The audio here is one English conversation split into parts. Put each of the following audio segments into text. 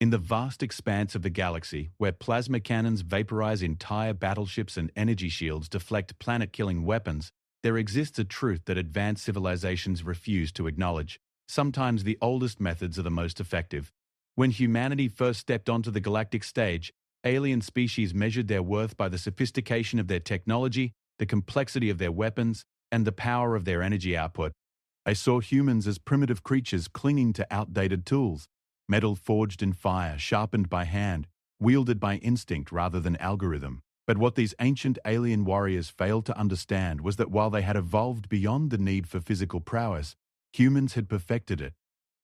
In the vast expanse of the galaxy, where plasma cannons vaporize entire battleships and energy shields deflect planet-killing weapons, there exists a truth that advanced civilizations refuse to acknowledge. Sometimes the oldest methods are the most effective. When humanity first stepped onto the galactic stage, alien species measured their worth by the sophistication of their technology, the complexity of their weapons, and the power of their energy output. They saw humans as primitive creatures clinging to outdated tools, metal forged in fire, sharpened by hand, wielded by instinct rather than algorithm. But what these ancient alien warriors failed to understand was that while they had evolved beyond the need for physical prowess, humans had perfected it.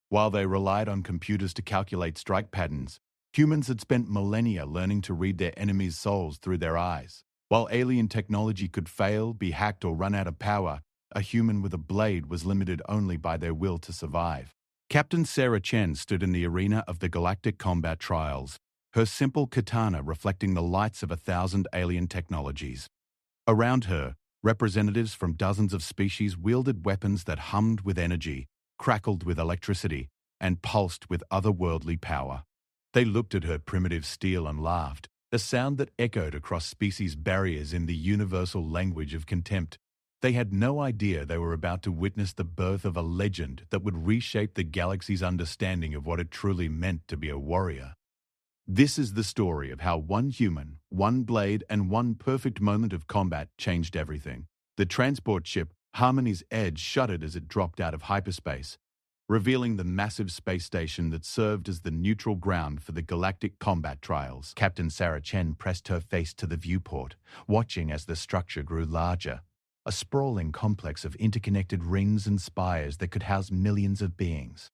While they relied on computers to calculate strike patterns, humans had spent millennia learning to read their enemies' souls through their eyes. While alien technology could fail, be hacked, or run out of power, a human with a blade was limited only by their will to survive. Captain Sarah Chen stood in the arena of the Galactic combat trials, her simple katana reflecting the lights of 1,000 alien technologies. Around her, representatives from dozens of species wielded weapons that hummed with energy, crackled with electricity, and pulsed with otherworldly power. They looked at her primitive steel and laughed, a sound that echoed across species barriers in the universal language of contempt. They had no idea they were about to witness the birth of a legend that would reshape the galaxy's understanding of what it truly meant to be a warrior. This is the story of how one human, one blade, and one perfect moment of combat changed everything. The transport ship Harmony's Edge shuddered as it dropped out of hyperspace, revealing the massive space station that served as the neutral ground for the galactic combat trials. Captain Sarah Chen pressed her face to the viewport, watching as the structure grew larger. A sprawling complex of interconnected rings and spires that could house millions of beings.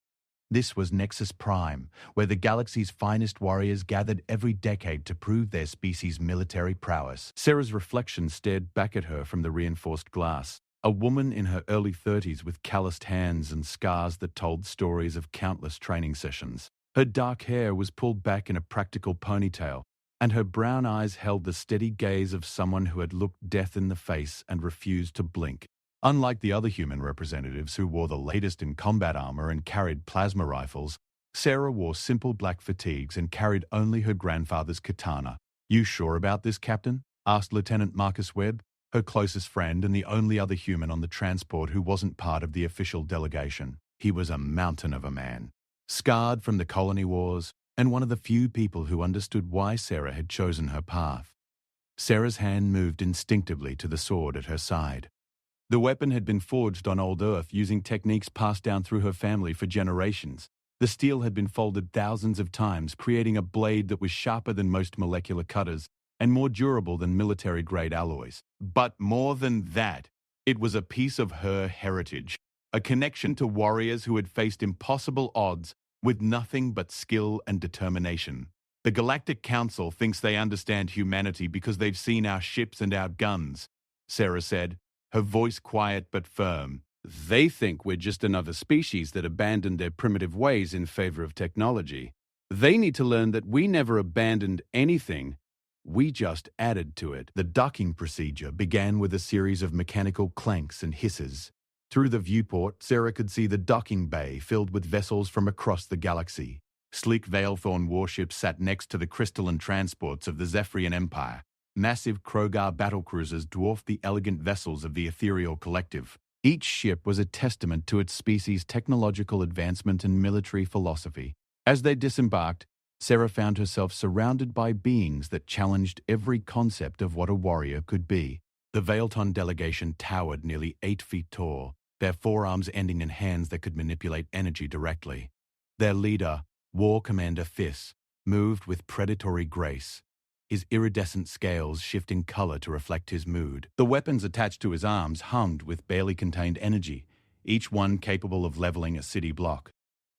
This was Nexus Prime, where the galaxy's finest warriors gathered every decade to prove their species' military prowess. Sarah's reflection stared back at her from the reinforced glass, a woman in her early 30s with calloused hands and scars that told stories of countless training sessions. Her dark hair was pulled back in a practical ponytail, and her brown eyes held the steady gaze of someone who had looked death in the face and refused to blink. Unlike the other human representatives who wore the latest in combat armor and carried plasma rifles, Sarah wore simple black fatigues and carried only her grandfather's katana. "You sure about this, Captain?" asked Lieutenant Marcus Webb, her closest friend and the only other human on the transport who wasn't part of the official delegation. He was a mountain of a man, scarred from the colony wars, and one of the few people who understood why Sarah had chosen her path. Sarah's hand moved instinctively to the sword at her side. The weapon had been forged on old Earth using techniques passed down through her family for generations. The steel had been folded thousands of times, creating a blade that was sharper than most molecular cutters and more durable than military-grade alloys. But more than that, it was a piece of her heritage, a connection to warriors who had faced impossible odds with nothing but skill and determination. The Galactic Council thinks they understand humanity because they've seen our ships and our guns, Sarah said, her voice quiet but firm. They think we're just another species that abandoned their primitive ways in favor of technology. They need to learn that we never abandoned anything. We just added to it. The docking procedure began with a series of mechanical clanks and hisses. Through the viewport, Sarah could see the docking bay filled with vessels from across the galaxy. Sleek Veilthorn warships sat next to the crystalline transports of the Zephyrian Empire. Massive Krogar battlecruisers dwarfed the elegant vessels of the Ethereal Collective. Each ship was a testament to its species' technological advancement and military philosophy. As they disembarked, Sarah found herself surrounded by beings that challenged every concept of what a warrior could be. The Veilton delegation towered nearly 8 feet tall, their forearms ending in hands that could manipulate energy directly. Their leader, War Commander Fiss, moved with predatory grace, his iridescent scales shifting color to reflect his mood. The weapons attached to his arms hummed with barely contained energy, each one capable of leveling a city block.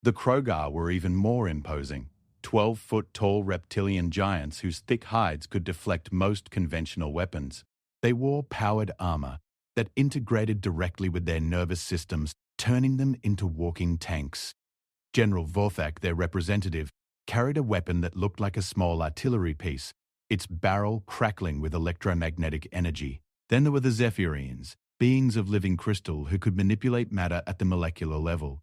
The Krogar were even more imposing, 12-foot-tall reptilian giants whose thick hides could deflect most conventional weapons. They wore powered armor that integrated directly with their nervous systems, turning them into walking tanks. General Vorthak, their representative, carried a weapon that looked like a small artillery piece, its barrel crackling with electromagnetic energy. Then there were the Zephyrians, beings of living crystal who could manipulate matter at the molecular level.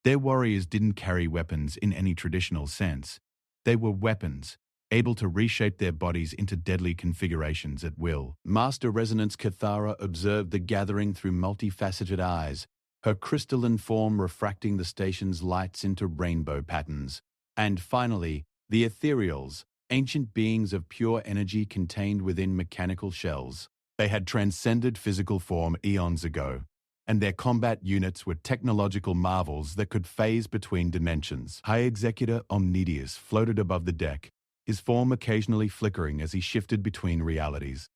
Their warriors didn't carry weapons in any traditional sense. They were weapons, able to reshape their bodies into deadly configurations at will. Master Resonance Cathara observed the gathering through multifaceted eyes, her crystalline form refracting the station's lights into rainbow patterns. And finally, the ethereals, ancient beings of pure energy contained within mechanical shells. They had transcended physical form eons ago, and their combat units were technological marvels that could phase between dimensions. High Executor Omnidius floated above the deck, his form occasionally flickering as he shifted between realities.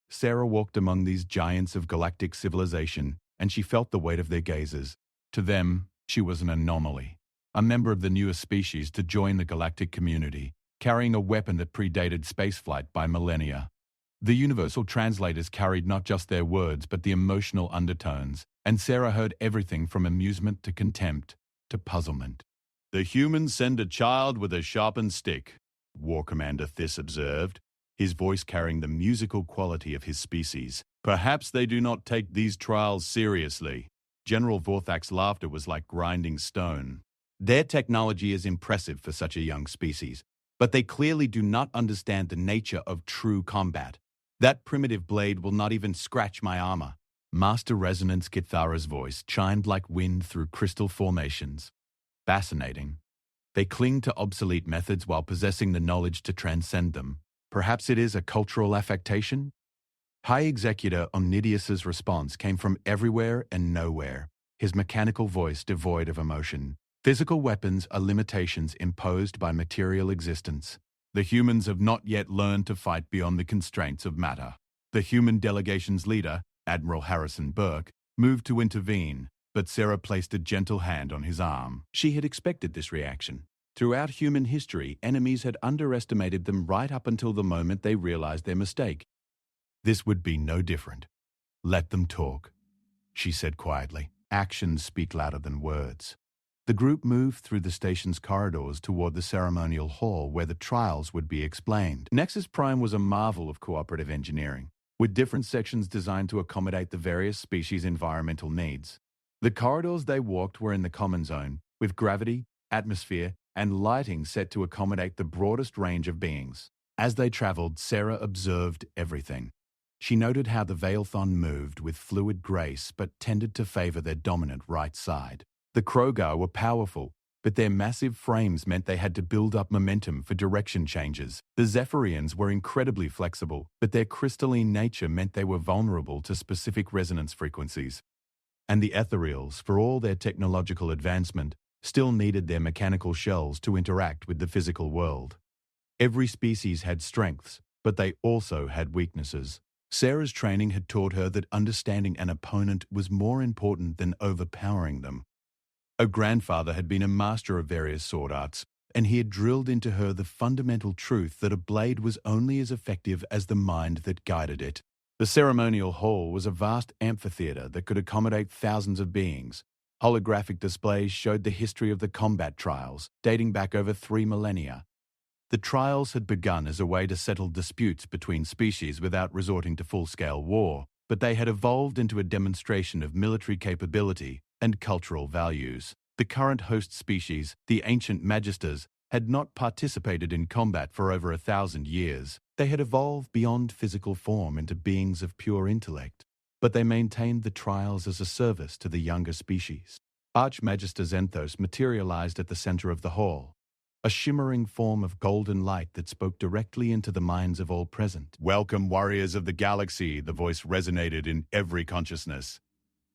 Sarah walked among these giants of galactic civilization, and she felt the weight of their gazes. To them, she was an anomaly, a member of the newest species to join the galactic community, carrying a weapon that predated spaceflight by millennia. The universal translators carried not just their words but the emotional undertones, and Sarah heard everything from amusement to contempt to puzzlement. "The humans send a child with a sharpened stick," War Commander Thys observed, his voice carrying the musical quality of his species. "Perhaps they do not take these trials seriously." General Vorthak's laughter was like grinding stone. "Their technology is impressive for such a young species, but they clearly do not understand the nature of true combat. That primitive blade will not even scratch my armor." Master Resonance Cathara's voice chimed like wind through crystal formations. "Fascinating. They cling to obsolete methods while possessing the knowledge to transcend them. Perhaps it is a cultural affectation?" High Executor Omnidius's response came from everywhere and nowhere, his mechanical voice devoid of emotion. "Physical weapons are limitations imposed by material existence. The humans have not yet learned to fight beyond the constraints of matter." The human delegation's leader, Admiral Harrison Burke, moved to intervene, but Sarah placed a gentle hand on his arm. She had expected this reaction. Throughout human history, enemies had underestimated them right up until the moment they realized their mistake. This would be no different. "Let them talk," she said quietly. "Actions speak louder than words." The group moved through the station's corridors toward the ceremonial hall where the trials would be explained. Nexus Prime was a marvel of cooperative engineering, with different sections designed to accommodate the various species' environmental needs. The corridors they walked were in the common zone, with gravity, atmosphere, and lighting set to accommodate the broadest range of beings. As they traveled, Sarah observed everything. She noted how the Veilthon moved with fluid grace but tended to favor their dominant right side. The Krogar were powerful, but their massive frames meant they had to build up momentum for direction changes. The Zephyrians were incredibly flexible, but their crystalline nature meant they were vulnerable to specific resonance frequencies. And the Ethereals, for all their technological advancement, still needed their mechanical shells to interact with the physical world. Every species had strengths, but they also had weaknesses. Sarah's training had taught her that understanding an opponent was more important than overpowering them. Her grandfather had been a master of various sword arts, and he had drilled into her the fundamental truth that a blade was only as effective as the mind that guided it. The ceremonial hall was a vast amphitheater that could accommodate thousands of beings. Holographic displays showed the history of the combat trials, dating back over 3 millennia. The trials had begun as a way to settle disputes between species without resorting to full-scale war, but they had evolved into a demonstration of military capability and cultural values. The current host species, the ancient Magisters, had not participated in combat for over 1,000 years. They had evolved beyond physical form into beings of pure intellect, but they maintained the trials as a service to the younger species. Archmagister Zenthos materialized at the center of the hall, a shimmering form of golden light that spoke directly into the minds of all present. "Welcome, warriors of the galaxy," the voice resonated in every consciousness.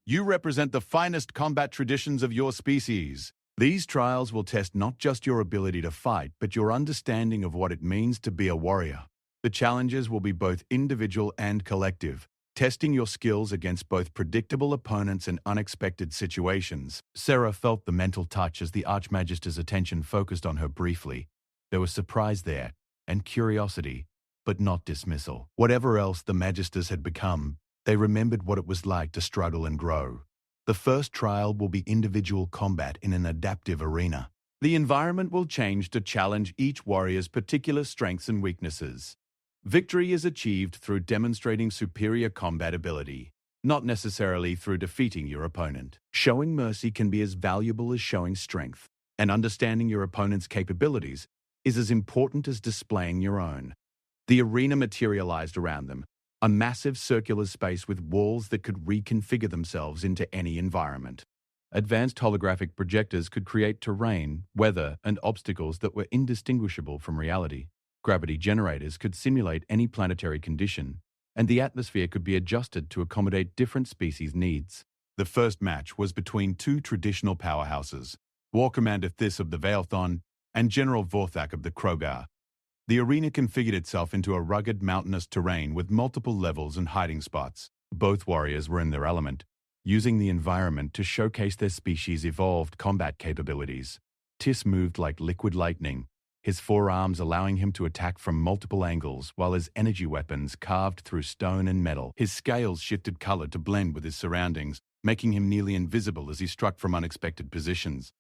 "You represent the finest combat traditions of your species. These trials will test not just your ability to fight, but your understanding of what it means to be a warrior. The challenges will be both individual and collective, testing your skills against both predictable opponents and unexpected situations." Sarah felt the mental touch as the Archmagister's attention focused on her briefly. There was surprise there, and curiosity, but not dismissal. Whatever else the Magisters had become, they remembered what it was like to struggle and grow. The first trial will be individual combat in an adaptive arena. The environment will change to challenge each warrior's particular strengths and weaknesses. Victory is achieved through demonstrating superior combat ability, not necessarily through defeating your opponent. Showing mercy can be as valuable as showing strength, and understanding your opponent's capabilities is as important as displaying your own. The arena materialized around them, a massive circular space with walls that could reconfigure themselves into any environment. Advanced holographic projectors could create terrain, weather, and obstacles that were indistinguishable from reality. Gravity generators could simulate any planetary condition, and the atmosphere could be adjusted to accommodate different species' needs. The first match was between two traditional powerhouses, War Commander Thys of the Veilthon and General Vorthak of the Krogar. The arena configured itself into a rugged mountainous terrain with multiple levels and hiding spots. Both warriors were in their element, using the environment to showcase their species' evolved combat capabilities. Thys moved like liquid lightning, his forearms allowing him to attack from multiple angles, while his energy weapons carved through stone and metal. His scales shifted color to blend with his surroundings, making him nearly invisible as he struck from unexpected positions.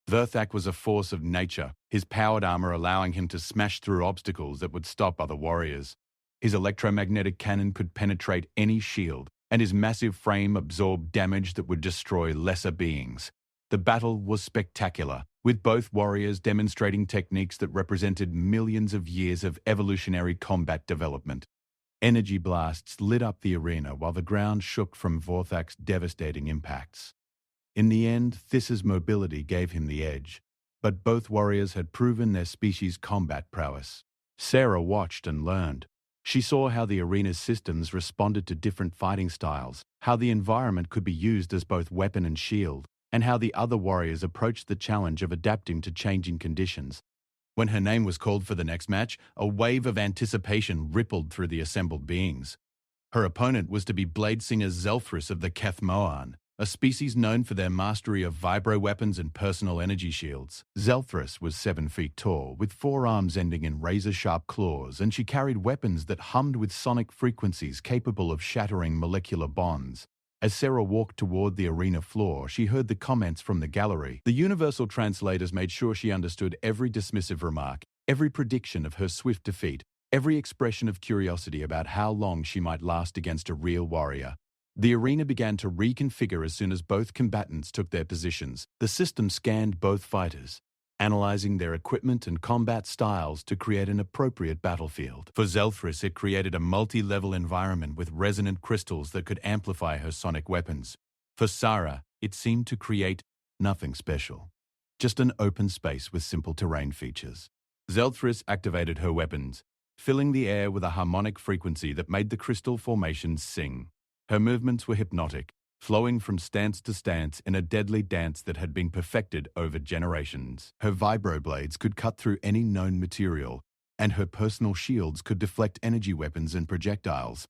Vorthak was a force of nature, his powered armor allowing him to smash through obstacles that would stop other warriors. His electromagnetic cannon could penetrate any shield, and his massive frame absorbed damage that would destroy lesser beings. The battle was spectacular, with both warriors demonstrating techniques that represented millions of years of evolutionary combat development. Energy blasts lit up the arena while the ground shook from Vorthak's devastating impacts. In the end, Thys's mobility gave him the edge, but both warriors had proven their species' combat prowess. Sarah watched and learned. She saw how the arena's systems responded to different fighting styles, how the environment could be used as both weapon and shield, and how the other warriors approached the challenge of adapting to changing conditions. When her name was called for the next match, a wave of anticipation rippled through the assembled beings. Her opponent was to be blade singer Zelthrus of the Kethmoan, a species known for their mastery of vibro-weapons and personal energy shields. Zelthrus was 7 feet tall, with forearms ending in razor-sharp claws, and she carried weapons that hummed with sonic frequencies capable of shattering molecular bonds. As Sarah walked toward the arena floor, she heard the comments from the gallery. The universal translators made sure she understood every dismissive remark, every prediction of her swift defeat, every expression of curiosity about how long she might last against a real warrior. The arena began to reconfigure as soon as both combatants took their positions. The system scanned both fighters, analyzing their equipment and combat styles to create an appropriate battlefield. For Zelthrus, it created a multi-level environment with resonant crystals that could amplify her sonic weapons. For Sarah, it seemed to create nothing special, just an open space with simple terrain features. Zelthrus activated her weapons, filling the air with a harmonic frequency that made the crystal formations sing. Her movements were hypnotic, flowing from stance to stance in a deadly dance that had been perfected over generations. Her vibroblades could cut through any known material, and her personal shields could deflect energy weapons and projectiles.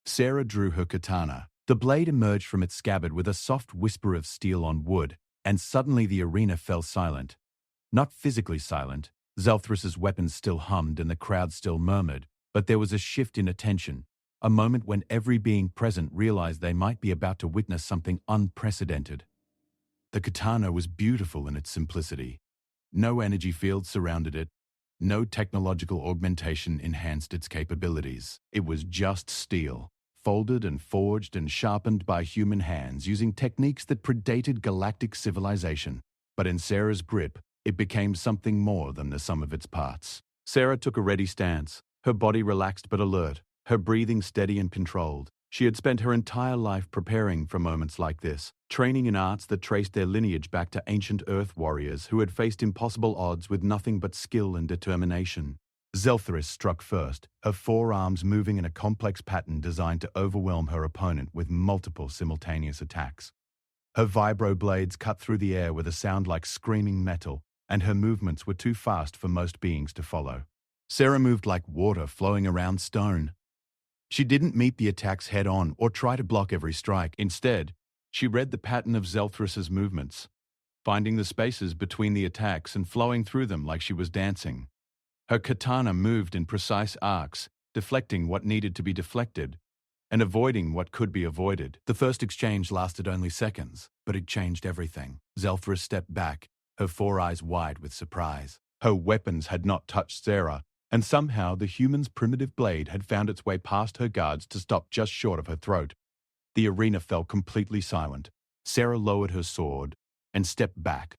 Sarah drew her katana. The blade emerged from its scabbard with a soft whisper of steel on wood, and suddenly the arena fell silent. Not physically silent. Zelthrus's weapons still hummed and the crowd still murmured, but there was a shift in attention. A moment when every being present realized they might be about to witness something unprecedented. The katana was beautiful in its simplicity. No energy field surrounded it. No technological augmentation enhanced its capabilities. It was just steel, folded and forged and sharpened by human hands using techniques that predated galactic civilization. But in Sarah's grip, it became something more than the sum of its parts. Sarah took a ready stance, her body relaxed but alert, her breathing steady and controlled. She had spent her entire life preparing for moments like this, training in arts that traced their lineage back to ancient Earth warriors who had faced impossible odds with nothing but skill and determination. Zelthrus struck first, her forearms moving in a complex pattern designed to overwhelm her opponent with multiple simultaneous attacks. Her vibroblades cut through the air with a sound like screaming metal, and her movements were too fast for most beings to follow. Sarah moved like water flowing around stone. She didn't meet the attacks head-on or try to block every strike. Instead, she read the pattern of Zelthrus's movements, finding the spaces between the attacks and flowing through them like she was dancing. Her katana moved in precise arcs, deflecting what needed to be deflected and avoiding what could be avoided. The first exchange lasted only seconds, but it changed everything. Zelthrus stepped back, her four eyes wide with surprise. Her weapons had not touched Sarah, and somehow the human's primitive blade had found its way past her guards to stop just short of her throat. The arena fell completely silent. Sarah lowered her sword and stepped back,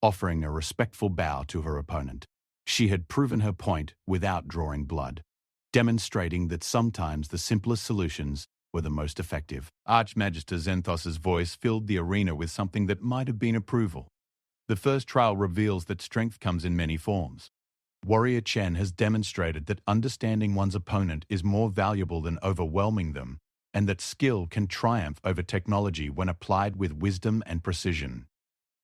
offering a respectful bow to her opponent. She had proven her point without drawing blood, demonstrating that sometimes the simplest solutions were the most effective. Archmagister Zenthos's voice filled the arena with something that might have been approval. The first trial reveals that strength comes in many forms. Warrior Chen has demonstrated that understanding one's opponent is more valuable than overwhelming them, and that skill can triumph over technology when applied with wisdom and precision.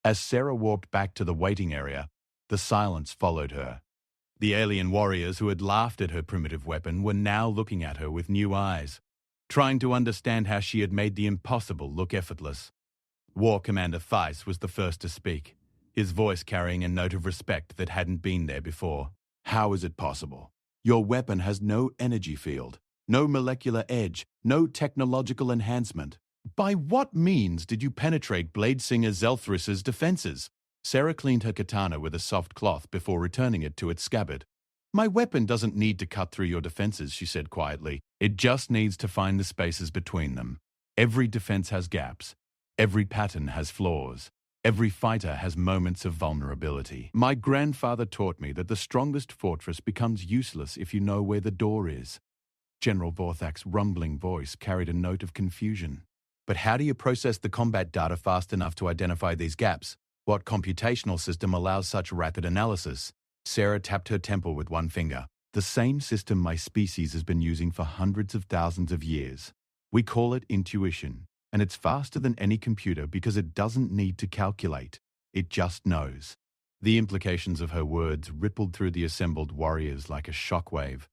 As Sarah walked back to the waiting area, the silence followed her. The alien warriors who had laughed at her primitive weapon were now looking at her with new eyes, trying to understand how she had made the impossible look effortless. War Commander Theiss was the first to speak, his voice carrying a note of respect that hadn't been there before. How is it possible? Your weapon has no energy field, no molecular edge, no technological enhancement. By what means did you penetrate Bladesinger Zelthris's defenses? Sarah cleaned her katana with a soft cloth before returning it to its scabbard. My weapon doesn't need to cut through your defenses, she said quietly. It just needs to find the spaces between them. Every defense has gaps. Every pattern has flaws. Every fighter has moments of vulnerability. My grandfather taught me that the strongest fortress becomes useless if you know where the door is. General Vorthak's rumbling voice carried a note of confusion. But how do you process the combat data fast enough to identify these gaps? What computational system allows such rapid analysis? Sarah tapped her temple with one finger. The same system my species has been using for hundreds of thousands of years. We call it intuition, and it's faster than any computer because it doesn't need to calculate. It just knows. The implications of her words rippled through the assembled warriors like a shockwave.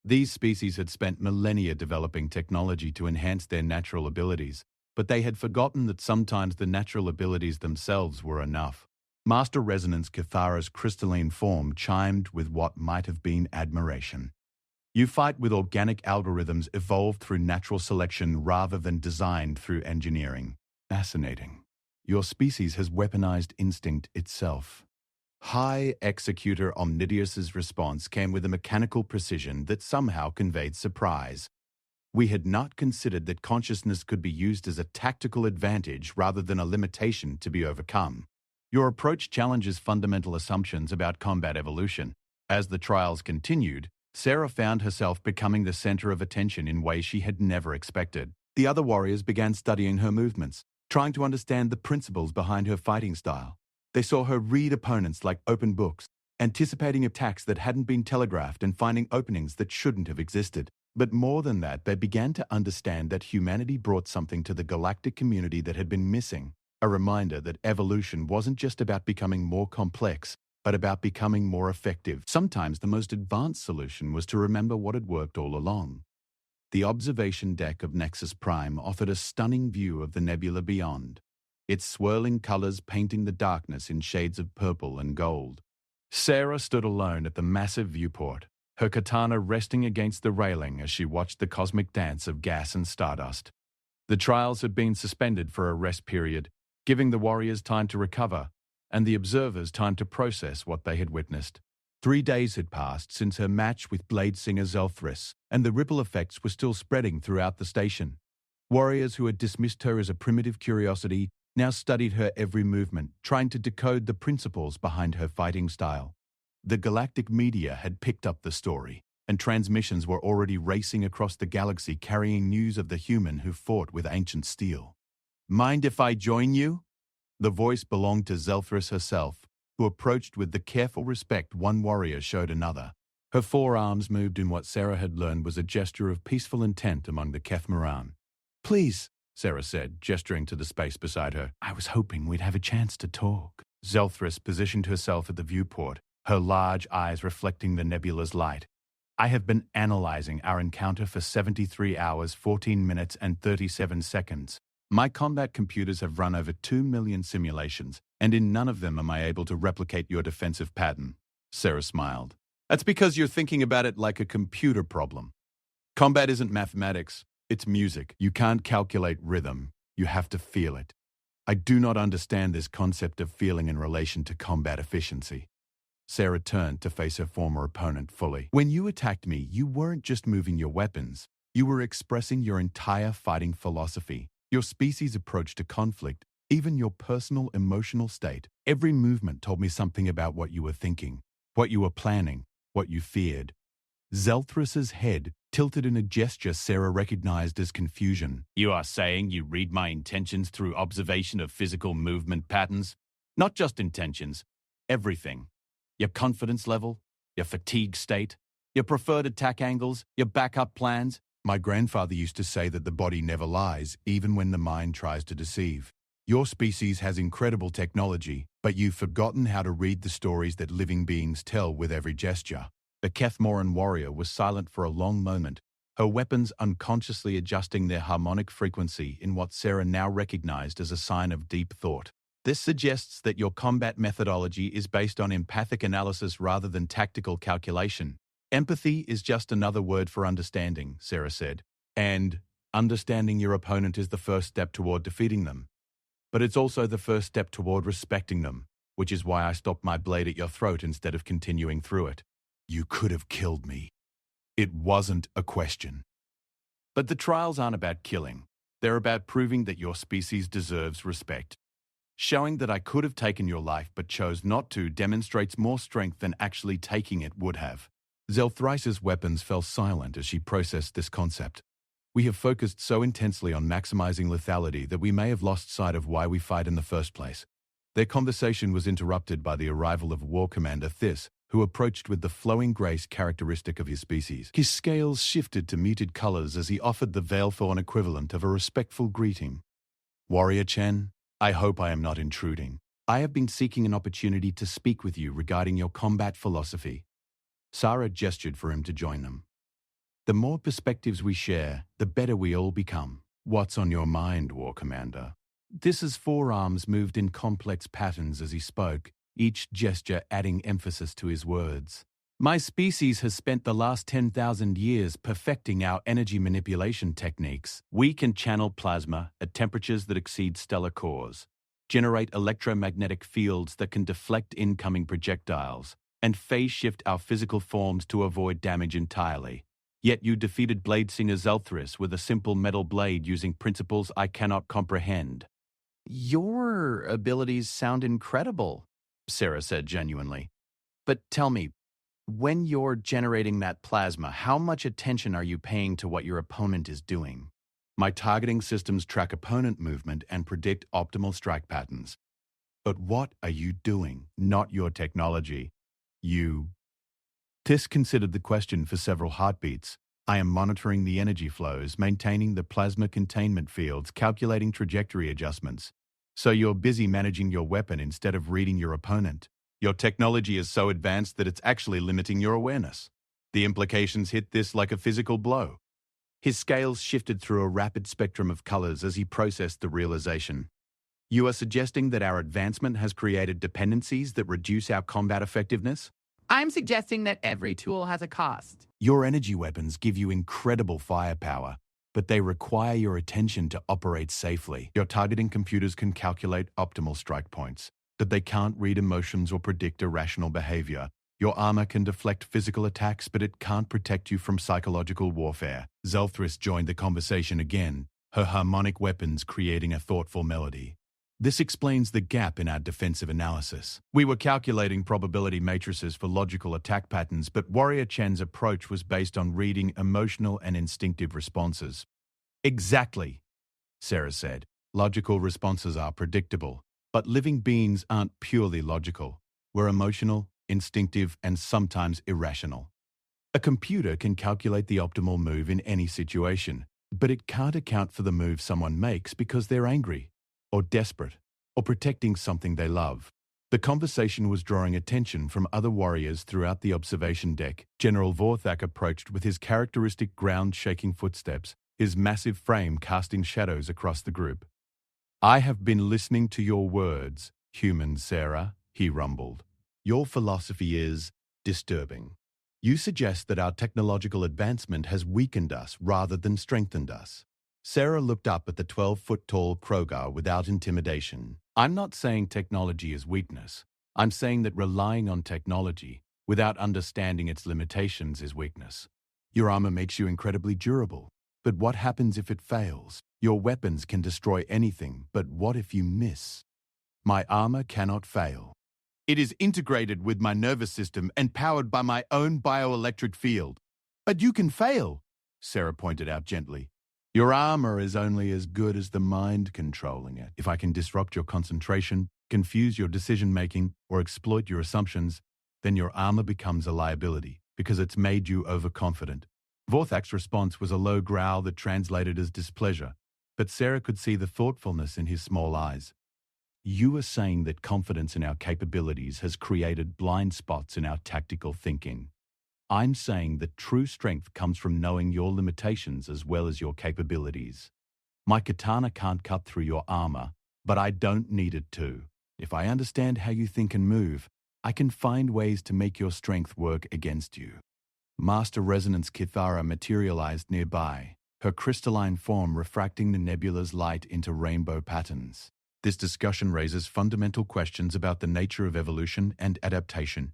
These species had spent millennia developing technology to enhance their natural abilities, but they had forgotten that sometimes the natural abilities themselves were enough. Master Resonance Cathara's crystalline form chimed with what might have been admiration. You fight with organic algorithms evolved through natural selection rather than designed through engineering. Fascinating. Your species has weaponized instinct itself. High Executor Omnidius's response came with a mechanical precision that somehow conveyed surprise. We had not considered that consciousness could be used as a tactical advantage rather than a limitation to be overcome. Your approach challenges fundamental assumptions about combat evolution. As the trials continued, Sarah found herself becoming the center of attention in ways she had never expected. The other warriors began studying her movements, trying to understand the principles behind her fighting style. They saw her read opponents like open books, anticipating attacks that hadn't been telegraphed and finding openings that shouldn't have existed. But more than that, they began to understand that humanity brought something to the galactic community that had been missing. A reminder that evolution wasn't just about becoming more complex, but about becoming more effective. Sometimes the most advanced solution was to remember what had worked all along. The observation deck of Nexus Prime offered a stunning view of the nebula beyond, its swirling colors painting the darkness in shades of purple and gold. Sarah stood alone at the massive viewport, her katana resting against the railing as she watched the cosmic dance of gas and stardust. The trials had been suspended for a rest period, giving the warriors time to recover, and the observers time to process what they had witnessed. 3 days had passed since her match with Bladesinger Zelthris, and the ripple effects were still spreading throughout the station. Warriors who had dismissed her as a primitive curiosity now studied her every movement, trying to decode the principles behind her fighting style. The galactic media had picked up the story, and transmissions were already racing across the galaxy carrying news of the human who fought with ancient steel. Mind if I join you? The voice belonged to Zelthris herself, who approached with the careful respect one warrior showed another. Her forearms moved in what Sarah had learned was a gesture of peaceful intent among the Kethmaran. Please, Sarah said, gesturing to the space beside her. I was hoping we'd have a chance to talk. Zelthris positioned herself at the viewport, her large eyes reflecting the nebula's light. I have been analyzing our encounter for 73 hours, 14 minutes, and 37 seconds. My combat computers have run over 2 million simulations, and in none of them am I able to replicate your defensive pattern. Sarah smiled. That's because you're thinking about it like a computer problem. Combat isn't mathematics, it's music. You can't calculate rhythm, you have to feel it. I do not understand this concept of feeling in relation to combat efficiency. Sarah turned to face her former opponent fully. When you attacked me, you weren't just moving your weapons. You were expressing your entire fighting philosophy, your species' approach to conflict, even your personal emotional state. Every movement told me something about what you were thinking. what you were planning, what you feared. Zelthrus's head tilted in a gesture Sarah recognized as confusion. You are saying you read my intentions through observation of physical movement patterns? Not just intentions, everything. Your confidence level, your fatigue state, your preferred attack angles, your backup plans. My grandfather used to say that the body never lies, even when the mind tries to deceive. Your species has incredible technology, but you've forgotten how to read the stories that living beings tell with every gesture. The Kethmoran warrior was silent for a long moment, her weapons unconsciously adjusting their harmonic frequency in what Sarah now recognized as a sign of deep thought. This suggests that your combat methodology is based on empathic analysis rather than tactical calculation. Empathy is just another word for understanding, Sarah said. And understanding your opponent is the first step toward defeating them. But it's also the first step toward respecting them, which is why I stopped my blade at your throat instead of continuing through it. You could have killed me. It wasn't a question. But the trials aren't about killing. They're about proving that your species deserves respect. Showing that I could have taken your life but chose not to demonstrates more strength than actually taking it would have. Zelthrice's weapons fell silent as she processed this concept. We have focused so intensely on maximizing lethality that we may have lost sight of why we fight in the first place. Their conversation was interrupted by the arrival of War Commander Thys, who approached with the flowing grace characteristic of his species. His scales shifted to muted colors as he offered the Veilthorn equivalent of a respectful greeting. Warrior Chen, I hope I am not intruding. I have been seeking an opportunity to speak with you regarding your combat philosophy. Sarah gestured for him to join them. The more perspectives we share, the better we all become. What's on your mind, War Commander? Thys's forearms moved in complex patterns as he spoke, each gesture adding emphasis to his words. My species has spent the last 10,000 years perfecting our energy manipulation techniques. We can channel plasma at temperatures that exceed stellar cores, generate electromagnetic fields that can deflect incoming projectiles, and phase shift our physical forms to avoid damage entirely. Yet you defeated Blade Singer Zelthrus with a simple metal blade using principles I cannot comprehend. Your abilities sound incredible, Sarah said genuinely. But tell me, when you're generating that plasma, how much attention are you paying to what your opponent is doing? My targeting systems track opponent movement and predict optimal strike patterns. But what are you doing, not your technology? Thys considered the question for several heartbeats. I am monitoring the energy flows, maintaining the plasma containment fields, calculating trajectory adjustments. So you're busy managing your weapon instead of reading your opponent. Your technology is so advanced that it's actually limiting your awareness. The implications hit Thys like a physical blow. His scales shifted through a rapid spectrum of colors as he processed the realization. You are suggesting that our advancement has created dependencies that reduce our combat effectiveness? I'm suggesting that every tool has a cost. Your energy weapons give you incredible firepower, but they require your attention to operate safely. Your targeting computers can calculate optimal strike points, but they can't read emotions or predict irrational behavior. Your armor can deflect physical attacks, but it can't protect you from psychological warfare. Zelthrus joined the conversation again, her harmonic weapons creating a thoughtful melody. This explains the gap in our defensive analysis. We were calculating probability matrices for logical attack patterns, but Warrior Chen's approach was based on reading emotional and instinctive responses. Exactly, Sarah said. Logical responses are predictable, but living beings aren't purely logical. We're emotional, instinctive, and sometimes irrational. A computer can calculate the optimal move in any situation, but it can't account for the move someone makes because they're angry, or desperate, or protecting something they love. The conversation was drawing attention from other warriors throughout the observation deck. General Vorthak approached with his characteristic ground-shaking footsteps, his massive frame casting shadows across the group. I have been listening to your words, human Sarah, he rumbled. Your philosophy is disturbing. You suggest that our technological advancement has weakened us rather than strengthened us. Sarah looked up at the 12-foot-tall Krogar without intimidation. I'm not saying technology is weakness. I'm saying that relying on technology without understanding its limitations is weakness. Your armor makes you incredibly durable. But what happens if it fails? Your weapons can destroy anything, but what if you miss? My armor cannot fail. It is integrated with my nervous system and powered by my own bioelectric field. But you can fail, Sarah pointed out gently. Your armor is only as good as the mind controlling it. If I can disrupt your concentration, confuse your decision-making, or exploit your assumptions, then your armor becomes a liability because it's made you overconfident. Vorthak's response was a low growl that translated as displeasure, but Sarah could see the thoughtfulness in his small eyes. You are saying that confidence in our capabilities has created blind spots in our tactical thinking. I'm saying that true strength comes from knowing your limitations as well as your capabilities. My katana can't cut through your armor, but I don't need it to. If I understand how you think and move, I can find ways to make your strength work against you. Master Resonance Kithara materialized nearby, her crystalline form refracting the nebula's light into rainbow patterns. This discussion raises fundamental questions about the nature of evolution and adaptation.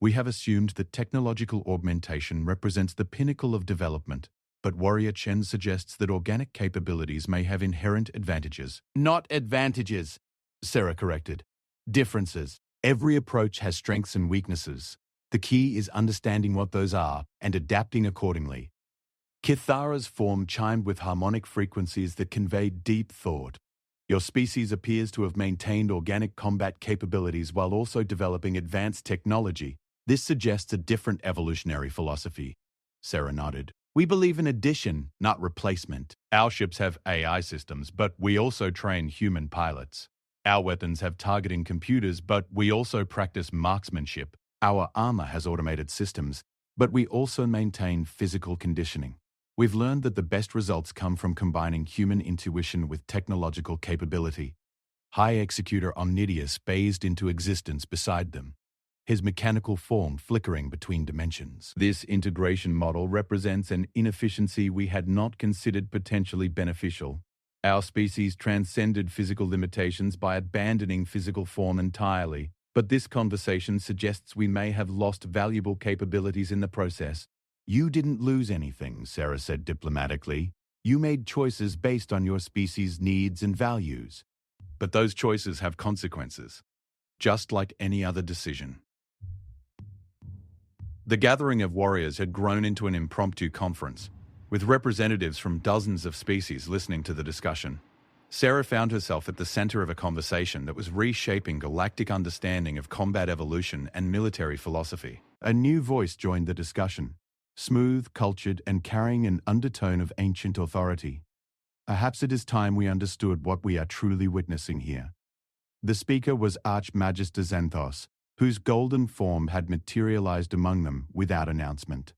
We have assumed that technological augmentation represents the pinnacle of development, but Warrior Chen suggests that organic capabilities may have inherent advantages. Not advantages, Sarah corrected. Differences. Every approach has strengths and weaknesses. The key is understanding what those are and adapting accordingly. Kithara's form chimed with harmonic frequencies that conveyed deep thought. Your species appears to have maintained organic combat capabilities while also developing advanced technology. This suggests a different evolutionary philosophy. Sarah nodded. We believe in addition, not replacement. Our ships have AI systems, but we also train human pilots. Our weapons have targeting computers, but we also practice marksmanship. Our armor has automated systems, but we also maintain physical conditioning. We've learned that the best results come from combining human intuition with technological capability. High Executor Omnidius phased into existence beside them, his mechanical form flickering between dimensions. This integration model represents an inefficiency we had not considered potentially beneficial. Our species transcended physical limitations by abandoning physical form entirely, but this conversation suggests we may have lost valuable capabilities in the process. You didn't lose anything, Sarah said diplomatically. You made choices based on your species' needs and values. But those choices have consequences, just like any other decision. The gathering of warriors had grown into an impromptu conference, with representatives from dozens of species listening to the discussion. Sarah found herself at the center of a conversation that was reshaping galactic understanding of combat evolution and military philosophy. A new voice joined the discussion, smooth, cultured, and carrying an undertone of ancient authority. Perhaps it is time we understood what we are truly witnessing here. The speaker was Archmagister Xanthos, whose golden form had materialized among them without announcement.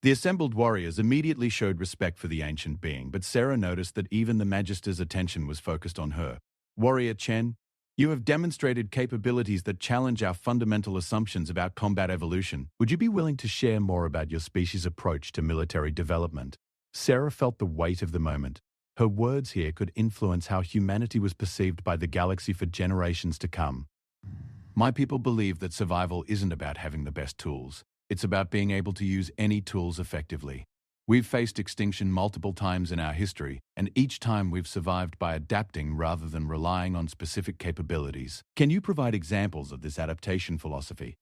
The assembled warriors immediately showed respect for the ancient being, but Sarah noticed that even the Magister's attention was focused on her. Warrior Chen, you have demonstrated capabilities that challenge our fundamental assumptions about combat evolution. Would you be willing to share more about your species' approach to military development? Sarah felt the weight of the moment. Her words here could influence how humanity was perceived by the galaxy for generations to come. My people believe that survival isn't about having the best tools. It's about being able to use any tools effectively. We've faced extinction multiple times in our history, and each time we've survived by adapting rather than relying on specific capabilities. Can you provide examples of this adaptation philosophy?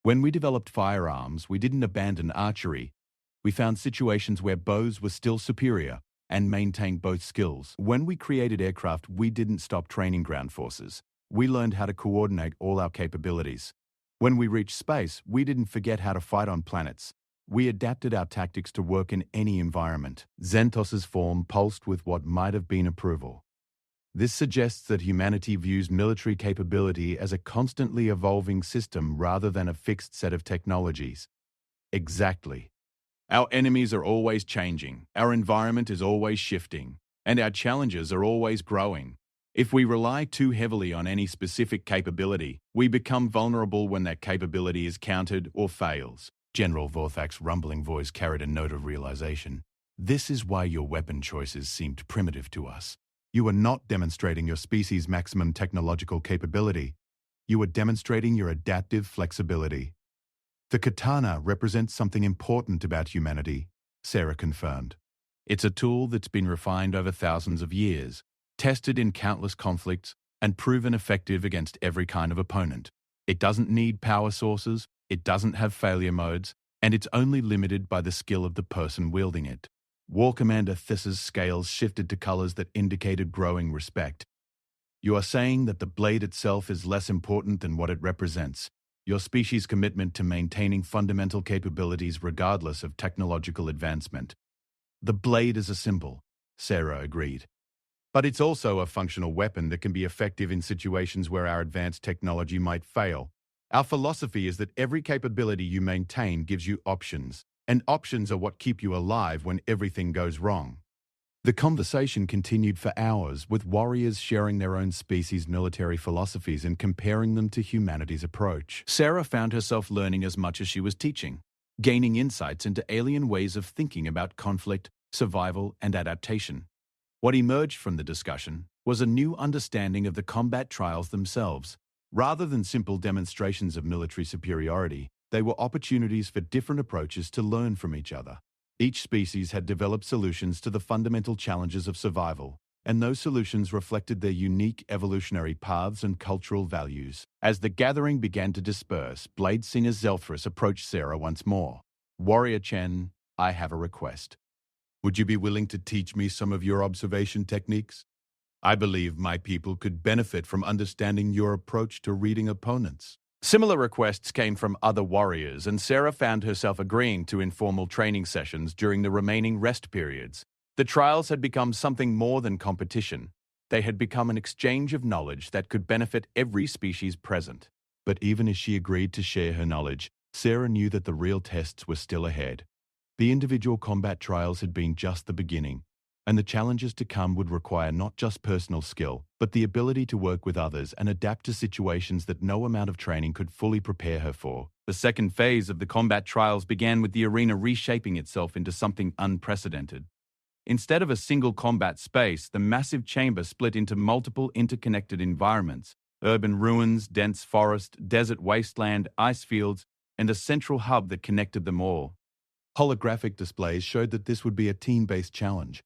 When we developed firearms, we didn't abandon archery. We found situations where bows were still superior and maintained both skills. When we created aircraft, we didn't stop training ground forces. We learned how to coordinate all our capabilities. When we reached space, we didn't forget how to fight on planets. We adapted our tactics to work in any environment. Xanthos's form pulsed with what might have been approval. This suggests that humanity views military capability as a constantly evolving system rather than a fixed set of technologies. Exactly. Our enemies are always changing, our environment is always shifting, and our challenges are always growing. If we rely too heavily on any specific capability, we become vulnerable when that capability is countered or fails. General Vorthak's rumbling voice carried a note of realization. This is why your weapon choices seemed primitive to us. You are not demonstrating your species' maximum technological capability. You are demonstrating your adaptive flexibility. The katana represents something important about humanity, Sarah confirmed. It's a tool that's been refined over thousands of years, tested in countless conflicts, and proven effective against every kind of opponent. It doesn't need power sources, it doesn't have failure modes, and it's only limited by the skill of the person wielding it. War Commander Thiss's scales shifted to colors that indicated growing respect. You are saying that the blade itself is less important than what it represents. Your species' commitment to maintaining fundamental capabilities regardless of technological advancement. The blade is a symbol, Sarah agreed. But it's also a functional weapon that can be effective in situations where our advanced technology might fail. Our philosophy is that every capability you maintain gives you options, and options are what keep you alive when everything goes wrong. The conversation continued for hours, with warriors sharing their own species' military philosophies and comparing them to humanity's approach. Sarah found herself learning as much as she was teaching, gaining insights into alien ways of thinking about conflict, survival, and adaptation. What emerged from the discussion was a new understanding of the combat trials themselves. Rather than simple demonstrations of military superiority, they were opportunities for different approaches to learn from each other. Each species had developed solutions to the fundamental challenges of survival, and those solutions reflected their unique evolutionary paths and cultural values. As the gathering began to disperse, Blade Singer Zelthrus approached Sarah once more. "Warrior Chen, I have a request. Would you be willing to teach me some of your observation techniques? I believe my people could benefit from understanding your approach to reading opponents." Similar requests came from other warriors, and Sarah found herself agreeing to informal training sessions during the remaining rest periods. The trials had become something more than competition. They had become an exchange of knowledge that could benefit every species present. But even as she agreed to share her knowledge, Sarah knew that the real tests were still ahead. The individual combat trials had been just the beginning, and the challenges to come would require not just personal skill, but the ability to work with others and adapt to situations that no amount of training could fully prepare her for. The second phase of the combat trials began with the arena reshaping itself into something unprecedented. Instead of a single combat space, the massive chamber split into multiple interconnected environments: urban ruins, dense forest, desert wasteland, ice fields, and a central hub that connected them all. Holographic displays showed that this would be a team-based challenge,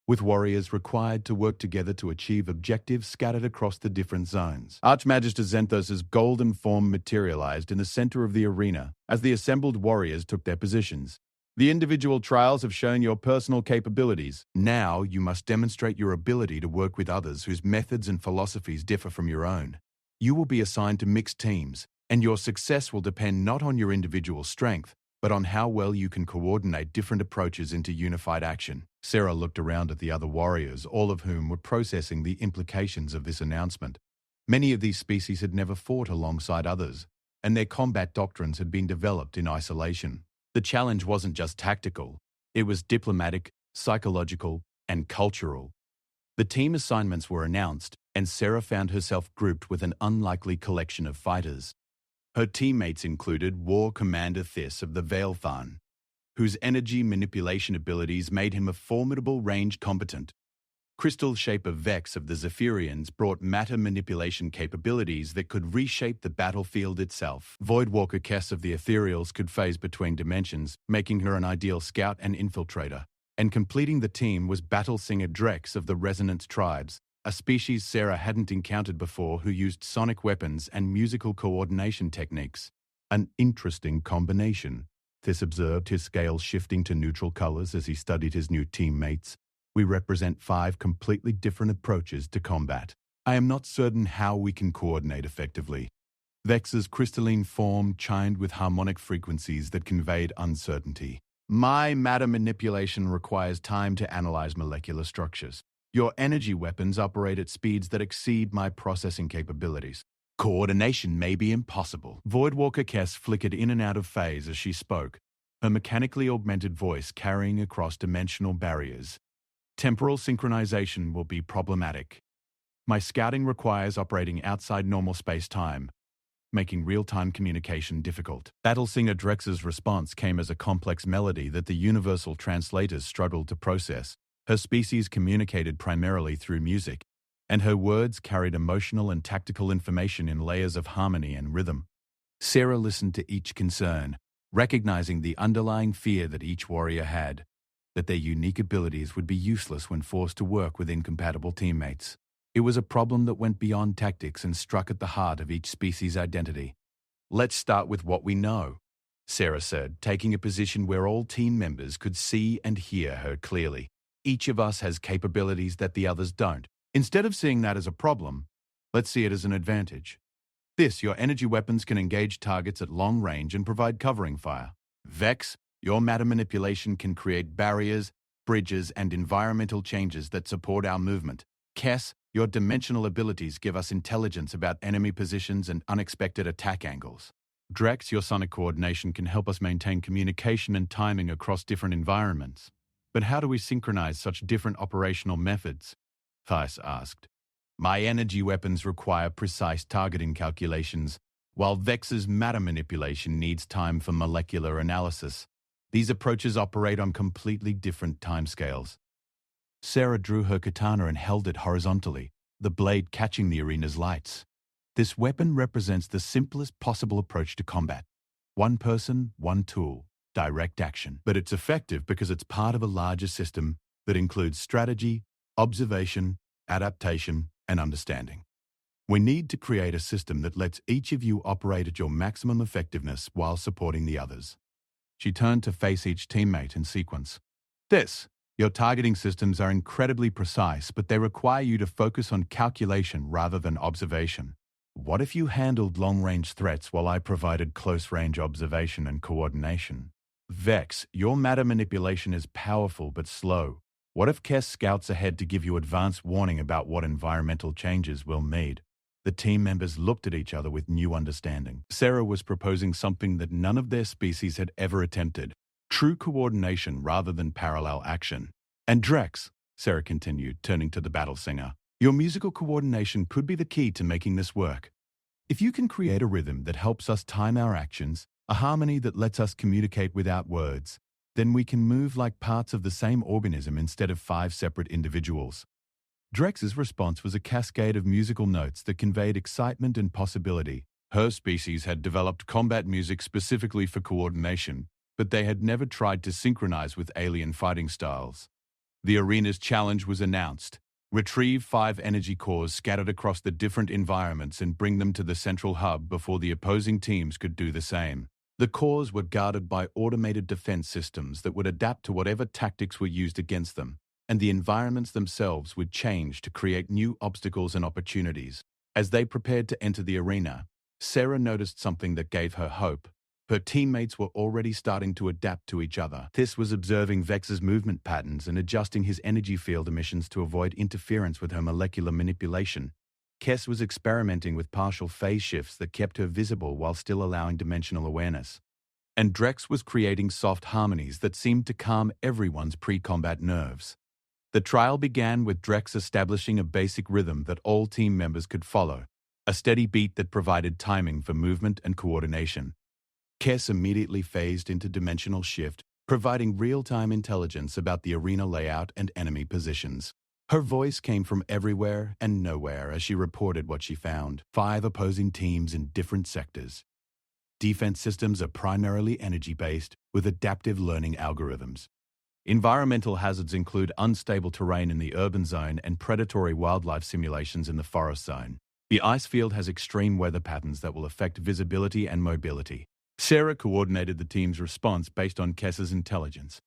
with warriors required to work together to achieve objectives scattered across the different zones. Archmagister Xanthos' golden form materialized in the center of the arena as the assembled warriors took their positions. "The individual trials have shown your personal capabilities. Now you must demonstrate your ability to work with others whose methods and philosophies differ from your own. You will be assigned to mixed teams, and your success will depend not on your individual strength, but on how well you can coordinate different approaches into unified action." Sarah looked around at the other warriors, all of whom were processing the implications of this announcement. Many of these species had never fought alongside others, and their combat doctrines had been developed in isolation. The challenge wasn't just tactical, it was diplomatic, psychological, and cultural. The team assignments were announced, and Sarah found herself grouped with an unlikely collection of fighters. Her teammates included War Commander Thiss of the Veilthan, whose energy manipulation abilities made him a formidable range combatant. Crystal Shaper Vex of the Zephyrians brought matter manipulation capabilities that could reshape the battlefield itself. Voidwalker Kess of the Ethereals could phase between dimensions, making her an ideal scout and infiltrator. And completing the team was Battlesinger Drex of the Resonance Tribes, a species Sarah hadn't encountered before who used sonic weapons and musical coordination techniques. "An interesting combination," Thiss observed, his scales shifting to neutral colors as he studied his new teammates. "We represent 5 completely different approaches to combat. I am not certain how we can coordinate effectively." Vex's crystalline form chimed with harmonic frequencies that conveyed uncertainty. "My matter manipulation requires time to analyze molecular structures. Your energy weapons operate at speeds that exceed my processing capabilities. Coordination may be impossible." Voidwalker Kess flickered in and out of phase as she spoke, her mechanically augmented voice carrying across dimensional barriers. "Temporal synchronization will be problematic. My scouting requires operating outside normal space-time, making real-time communication difficult." Battlesinger Drex's response came as a complex melody that the universal translators struggled to process. Her species communicated primarily through music, and her words carried emotional and tactical information in layers of harmony and rhythm. Sarah listened to each concern, recognizing the underlying fear that each warrior had, that their unique abilities would be useless when forced to work with incompatible teammates. It was a problem that went beyond tactics and struck at the heart of each species' identity. Let's start with what we know, Sarah said, taking a position where all team members could see and hear her clearly. Each of us has capabilities that the others don't. Instead of seeing that as a problem, let's see it as an advantage. Your energy weapons can engage targets at long range and provide covering fire. Vex, your matter manipulation can create barriers, bridges, and environmental changes that support our movement. Kess, your dimensional abilities give us intelligence about enemy positions and unexpected attack angles. Drex, your sonic coordination can help us maintain communication and timing across different environments. But how do we synchronize such different operational methods? Thais asked. My energy weapons require precise targeting calculations, while Vex's matter manipulation needs time for molecular analysis. These approaches operate on completely different timescales. Sarah drew her katana and held it horizontally, the blade catching the arena's lights. This weapon represents the simplest possible approach to combat. One person, one tool, direct action. But it's effective because it's part of a larger system that includes strategy, observation, adaptation, and understanding. We need to create a system that lets each of you operate at your maximum effectiveness while supporting the others. She turned to face each teammate in sequence. Your targeting systems are incredibly precise, but they require you to focus on calculation rather than observation. What if you handled long-range threats while I provided close-range observation and coordination? Vex, your matter manipulation is powerful but slow. What if Kess scouts ahead to give you advance warning about what environmental changes we'll need? The team members looked at each other with new understanding. Sarah was proposing something that none of their species had ever attempted. True coordination rather than parallel action. And Drex, Sarah continued, turning to the battle singer, your musical coordination could be the key to making this work. If you can create a rhythm that helps us time our actions, a harmony that lets us communicate without words, then we can move like parts of the same organism instead of 5 separate individuals. Drex's response was a cascade of musical notes that conveyed excitement and possibility. Her species had developed combat music specifically for coordination, but they had never tried to synchronize with alien fighting styles. The arena's challenge was announced. Retrieve 5 energy cores scattered across the different environments and bring them to the central hub before the opposing teams could do the same. The cores were guarded by automated defense systems that would adapt to whatever tactics were used against them, and the environments themselves would change to create new obstacles and opportunities. As they prepared to enter the arena, Sarah noticed something that gave her hope. Her teammates were already starting to adapt to each other. This was observing Vex's movement patterns and adjusting his energy field emissions to avoid interference with her molecular manipulation. Kess was experimenting with partial phase shifts that kept her visible while still allowing dimensional awareness. And Drex was creating soft harmonies that seemed to calm everyone's pre-combat nerves. The trial began with Drex establishing a basic rhythm that all team members could follow, a steady beat that provided timing for movement and coordination. Kess immediately phased into dimensional shift, providing real-time intelligence about the arena layout and enemy positions. Her voice came from everywhere and nowhere as she reported what she found. 5 opposing teams in different sectors. Defense systems are primarily energy-based, with adaptive learning algorithms. Environmental hazards include unstable terrain in the urban zone and predatory wildlife simulations in the forest zone. The ice field has extreme weather patterns that will affect visibility and mobility. Sarah coordinated the team's response based on Kess's intelligence.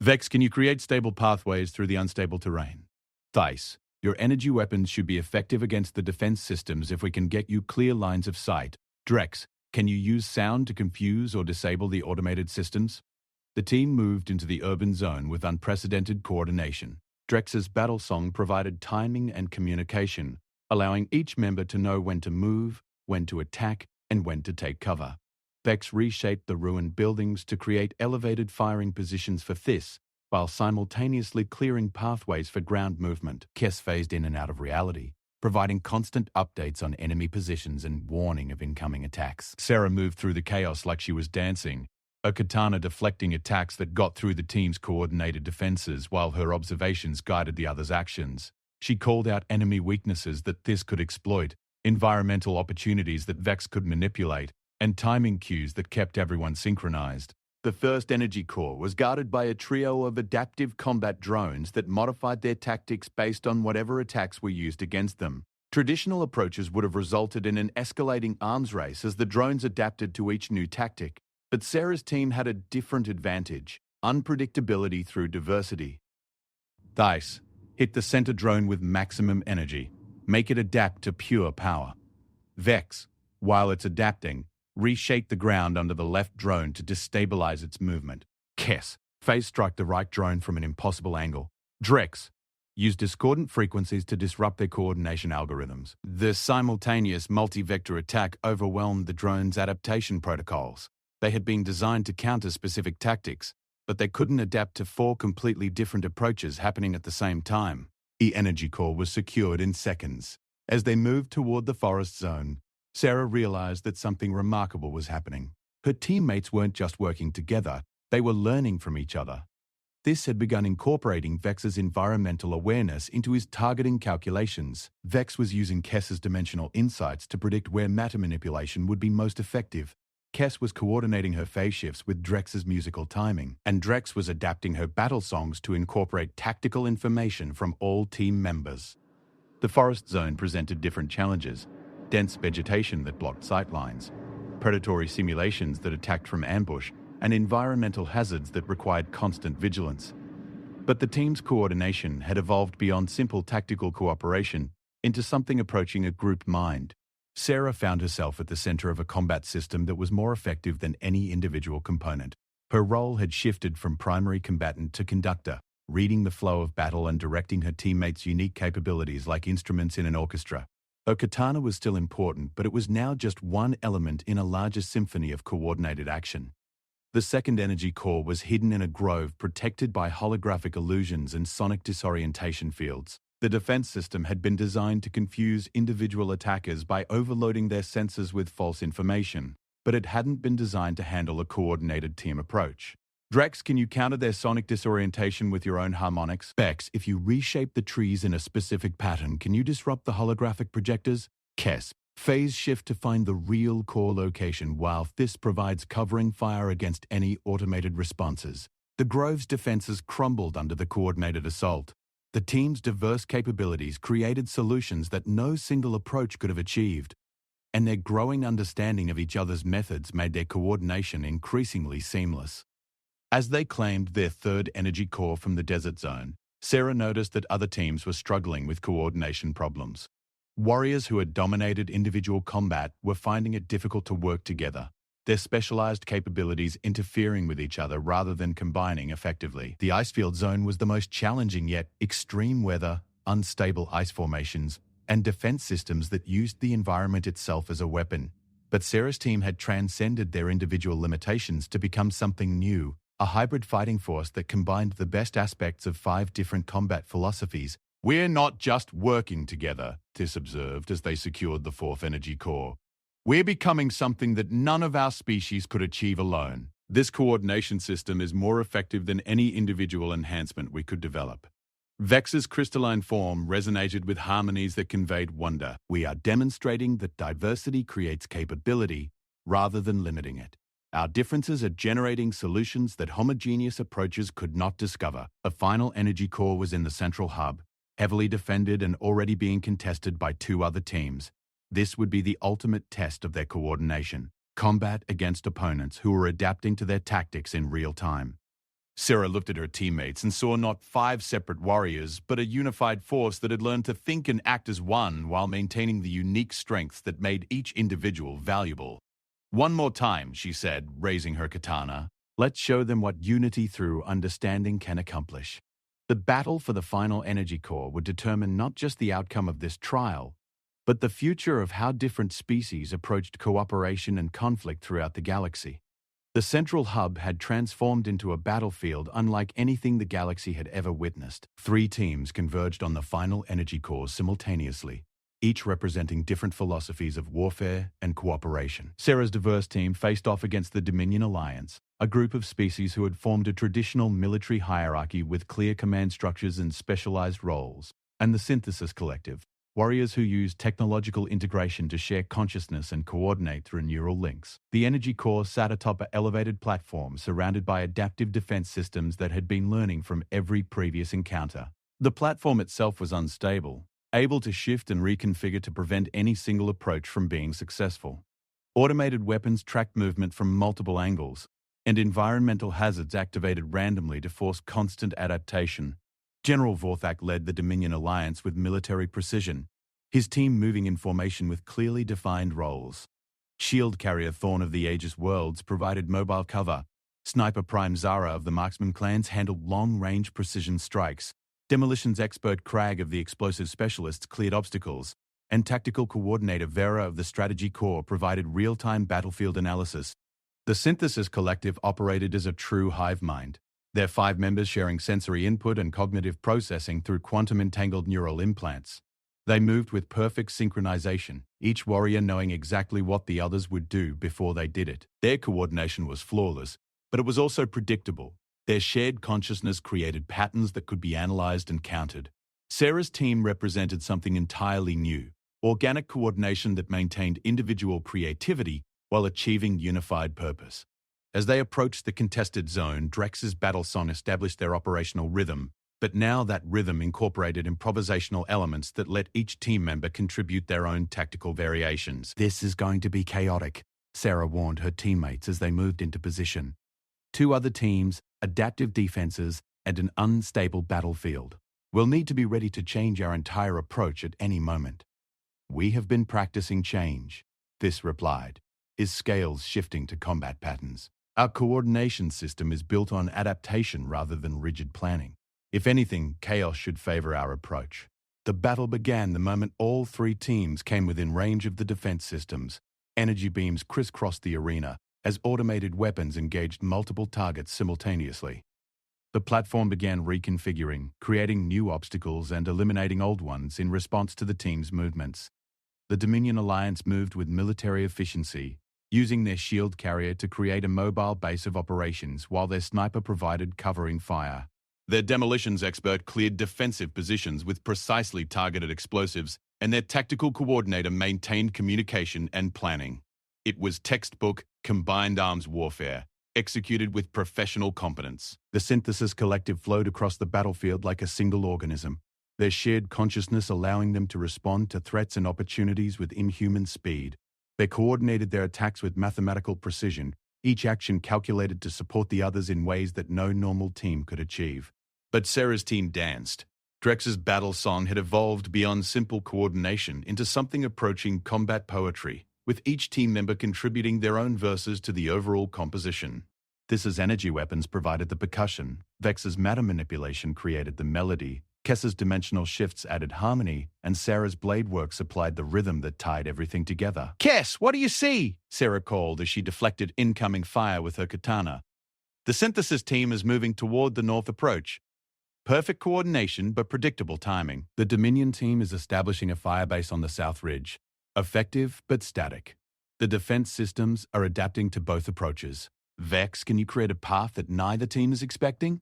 Vex, can you create stable pathways through the unstable terrain? Thais, your energy weapons should be effective against the defense systems if we can get you clear lines of sight. Drex, can you use sound to confuse or disable the automated systems? The team moved into the urban zone with unprecedented coordination. Drex's battle song provided timing and communication, allowing each member to know when to move, when to attack, and when to take cover. Vex reshaped the ruined buildings to create elevated firing positions for Thys, while simultaneously clearing pathways for ground movement. Kess phased in and out of reality, providing constant updates on enemy positions and warning of incoming attacks. Sarah moved through the chaos like she was dancing, a katana deflecting attacks that got through the team's coordinated defenses while her observations guided the others' actions. She called out enemy weaknesses that Thys could exploit, environmental opportunities that Vex could manipulate, and timing cues that kept everyone synchronized. The first energy core was guarded by a trio of adaptive combat drones that modified their tactics based on whatever attacks were used against them. Traditional approaches would have resulted in an escalating arms race as the drones adapted to each new tactic. But Sarah's team had a different advantage: unpredictability through diversity. Dice, hit the center drone with maximum energy. Make it adapt to pure power. Vex, while it's adapting, reshape the ground under the left drone to destabilize its movement. Kess, phase strike the right drone from an impossible angle. Drex, use discordant frequencies to disrupt their coordination algorithms. The simultaneous multi-vector attack overwhelmed the drone's adaptation protocols. They had been designed to counter specific tactics, but they couldn't adapt to 4 completely different approaches happening at the same time. The energy core was secured in seconds. As they moved toward the forest zone, Sarah realized that something remarkable was happening. Her teammates weren't just working together, they were learning from each other. This had begun incorporating Vex's environmental awareness into his targeting calculations. Vex was using Kess's dimensional insights to predict where matter manipulation would be most effective. Kess was coordinating her phase shifts with Drex's musical timing, and Drex was adapting her battle songs to incorporate tactical information from all team members. The forest zone presented different challenges: dense vegetation that blocked sightlines, predatory simulations that attacked from ambush, and environmental hazards that required constant vigilance. But the team's coordination had evolved beyond simple tactical cooperation into something approaching a group mind. Sarah found herself at the center of a combat system that was more effective than any individual component. Her role had shifted from primary combatant to conductor, reading the flow of battle and directing her teammates' unique capabilities like instruments in an orchestra. Her katana was still important, but it was now just one element in a larger symphony of coordinated action. The second energy core was hidden in a grove protected by holographic illusions and sonic disorientation fields. The defense system had been designed to confuse individual attackers by overloading their senses with false information, but it hadn't been designed to handle a coordinated team approach. Drex, can you counter their sonic disorientation with your own harmonics? Vex, if you reshape the trees in a specific pattern, can you disrupt the holographic projectors? Kess, phase shift to find the real core location, while this provides covering fire against any automated responses. The grove's defenses crumbled under the coordinated assault. The team's diverse capabilities created solutions that no single approach could have achieved, and their growing understanding of each other's methods made their coordination increasingly seamless. As they claimed their third energy core from the desert zone, Sarah noticed that other teams were struggling with coordination problems. Warriors who had dominated individual combat were finding it difficult to work together, their specialized capabilities interfering with each other rather than combining effectively. The icefield zone was the most challenging, yet extreme weather, unstable ice formations, and defense systems that used the environment itself as a weapon. But Sarah's team had transcended their individual limitations to become something new, a hybrid fighting force that combined the best aspects of 5 different combat philosophies. "We're not just working together," Tiss observed as they secured the 4th energy core. "We're becoming something that none of our species could achieve alone. This coordination system is more effective than any individual enhancement we could develop." Vex's crystalline form resonated with harmonies that conveyed wonder. "We are demonstrating that diversity creates capability rather than limiting it. Our differences are generating solutions that homogeneous approaches could not discover." A final energy core was in the central hub, heavily defended and already being contested by 2 other teams. This would be the ultimate test of their coordination: combat against opponents who were adapting to their tactics in real time. Sarah looked at her teammates and saw not 5 separate warriors, but a unified force that had learned to think and act as one while maintaining the unique strengths that made each individual valuable. "One more time," she said, raising her katana. "Let's show them what unity through understanding can accomplish." The battle for the final energy core would determine not just the outcome of this trial, but the future of how different species approached cooperation and conflict throughout the galaxy. The central hub had transformed into a battlefield unlike anything the galaxy had ever witnessed. 3 teams converged on the final energy core simultaneously, each representing different philosophies of warfare and cooperation. Sarah's diverse team faced off against the Dominion Alliance, a group of species who had formed a traditional military hierarchy with clear command structures and specialized roles, and the Synthesis Collective, warriors who used technological integration to share consciousness and coordinate through neural links. The energy core sat atop an elevated platform surrounded by adaptive defense systems that had been learning from every previous encounter. The platform itself was unstable, able to shift and reconfigure to prevent any single approach from being successful. Automated weapons tracked movement from multiple angles, and environmental hazards activated randomly to force constant adaptation. General Vorthak led the Dominion Alliance with military precision, his team moving in formation with clearly defined roles. Shield carrier Thorn of the Aegis Worlds provided mobile cover. Sniper Prime Zara of the Marksman clans handled long-range precision strikes. Demolitions expert Crag of the Explosive Specialists cleared obstacles, and Tactical Coordinator Vera of the Strategy Corps provided real-time battlefield analysis. The Synthesis Collective operated as a true hive mind, their 5 members sharing sensory input and cognitive processing through quantum-entangled neural implants. They moved with perfect synchronization, each warrior knowing exactly what the others would do before they did it. Their coordination was flawless, but it was also predictable. Their shared consciousness created patterns that could be analyzed and countered. Sarah's team represented something entirely new, organic coordination that maintained individual creativity while achieving unified purpose. As they approached the contested zone, Drex's battle song established their operational rhythm, but now that rhythm incorporated improvisational elements that let each team member contribute their own tactical variations. "This is going to be chaotic," Sarah warned her teammates as they moved into position. 2 other teams, adaptive defenses, and an unstable battlefield. "We'll need to be ready to change our entire approach at any moment." "We have been practicing change," this replied, his scales shifting to combat patterns. "Our coordination system is built on adaptation rather than rigid planning. If anything, chaos should favor our approach." The battle began the moment all 3 teams came within range of the defense systems. Energy beams crisscrossed the arena as automated weapons engaged multiple targets simultaneously. The platform began reconfiguring, creating new obstacles and eliminating old ones in response to the team's movements. The Dominion Alliance moved with military efficiency, using their shield carrier to create a mobile base of operations while their sniper provided covering fire. Their demolitions expert cleared defensive positions with precisely targeted explosives, and their tactical coordinator maintained communication and planning. It was textbook, combined arms warfare, executed with professional competence. The Synthesis Collective flowed across the battlefield like a single organism, their shared consciousness allowing them to respond to threats and opportunities with inhuman speed. They coordinated their attacks with mathematical precision, each action calculated to support the others in ways that no normal team could achieve. But Sarah's team danced. Drex's battle song had evolved beyond simple coordination into something approaching combat poetry, with each team member contributing their own verses to the overall composition. This's energy weapons provided the percussion, Vex's matter manipulation created the melody, Kessa's dimensional shifts added harmony, and Sarah's blade work supplied the rhythm that tied everything together. "Kess, what do you see?" Sarah called as she deflected incoming fire with her katana. "The Synthesis team is moving toward the north approach. Perfect coordination, but predictable timing. The Dominion team is establishing a firebase on the South Ridge. Effective, but static. The defense systems are adapting to both approaches. Vex, can you create a path that neither team is expecting?"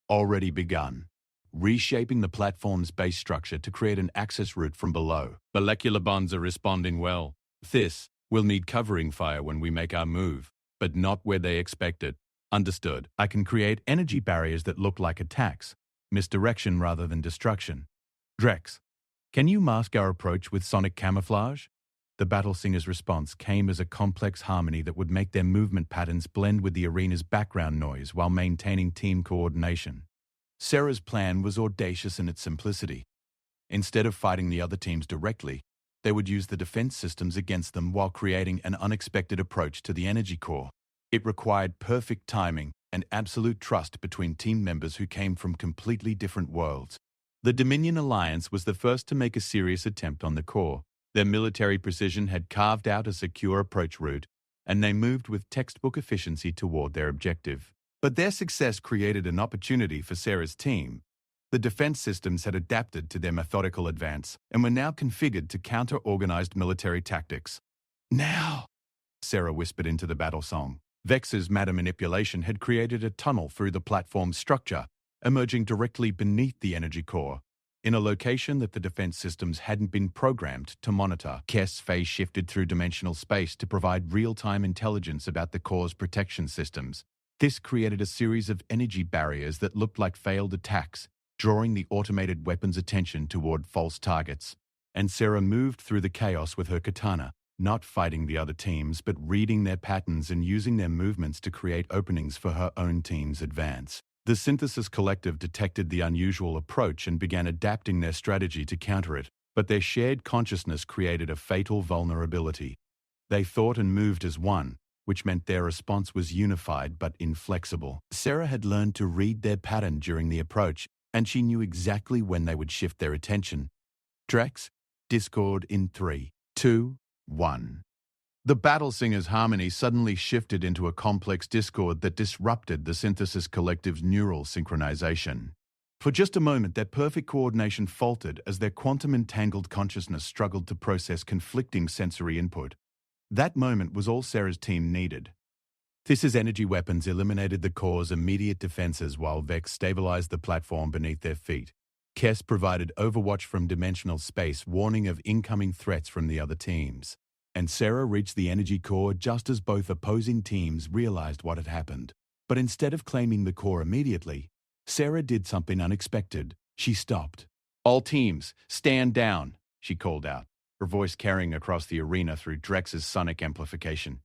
"Already begun. Reshaping the platform's base structure to create an access route from below. Molecular bonds are responding well. This will need covering fire when we make our move, but not where they expect it." "Understood. I can create energy barriers that look like attacks. Misdirection rather than destruction. Drex, can you mask our approach with sonic camouflage?" The Battle Singer's response came as a complex harmony that would make their movement patterns blend with the arena's background noise while maintaining team coordination. Sarah's plan was audacious in its simplicity. Instead of fighting the other teams directly, they would use the defense systems against them while creating an unexpected approach to the energy core. It required perfect timing and absolute trust between team members who came from completely different worlds. The Dominion Alliance was the first to make a serious attempt on the core. Their military precision had carved out a secure approach route, and they moved with textbook efficiency toward their objective. But their success created an opportunity for Sarah's team. The defense systems had adapted to their methodical advance and were now configured to counter organized military tactics. "Now," Sarah whispered into the battle song. Vex's matter manipulation had created a tunnel through the platform's structure, emerging directly beneath the energy core, in a location that the defense systems hadn't been programmed to monitor. Kess phase shifted through dimensional space to provide real-time intelligence about the core's protection systems. This created a series of energy barriers that looked like failed attacks, drawing the automated weapon's attention toward false targets. And Sarah moved through the chaos with her katana, not fighting the other teams but reading their patterns and using their movements to create openings for her own team's advance. The Synthesis Collective detected the unusual approach and began adapting their strategy to counter it, but their shared consciousness created a fatal vulnerability. They thought and moved as one, which meant their response was unified but inflexible. Sarah had learned to read their pattern during the approach, and she knew exactly when they would shift their attention. Drex, Discord in 3, 2, 1. The Battle Singer's harmony suddenly shifted into a complex discord that disrupted the Synthesis Collective's neural synchronization. For just a moment, their perfect coordination faltered as their quantum-entangled consciousness struggled to process conflicting sensory input. That moment was all Sarah's team needed. This's energy weapons eliminated the core's immediate defenses while Vex stabilized the platform beneath their feet. Kess provided overwatch from dimensional space, warning of incoming threats from the other teams. And Sarah reached the energy core just as both opposing teams realized what had happened. But instead of claiming the core immediately, Sarah did something unexpected. She stopped. "All teams, stand down," she called out, her voice carrying across the arena through Drex's sonic amplification.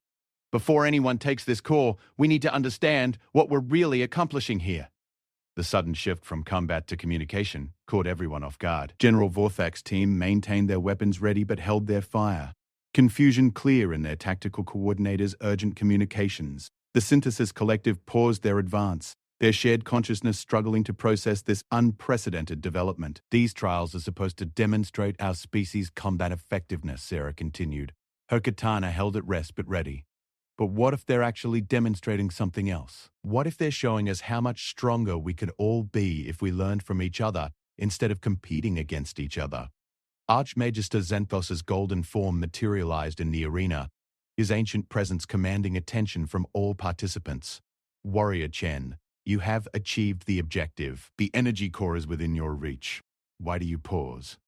"Before anyone takes this core, we need to understand what we're really accomplishing here." The sudden shift from combat to communication caught everyone off guard. General Vorthak's team maintained their weapons ready but held their fire. Confusion clear in their tactical coordinators' urgent communications. The Synthesis Collective paused their advance, their shared consciousness struggling to process this unprecedented development. "These trials are supposed to demonstrate our species' combat effectiveness," Sarah continued, her katana held at rest but ready. "But what if they're actually demonstrating something else? What if they're showing us how much stronger we could all be if we learned from each other instead of competing against each other?" Archmagister Xanthos's golden form materialized in the arena, his ancient presence commanding attention from all participants. "Warrior Chen, you have achieved the objective. The energy core is within your reach. Why do you pause?"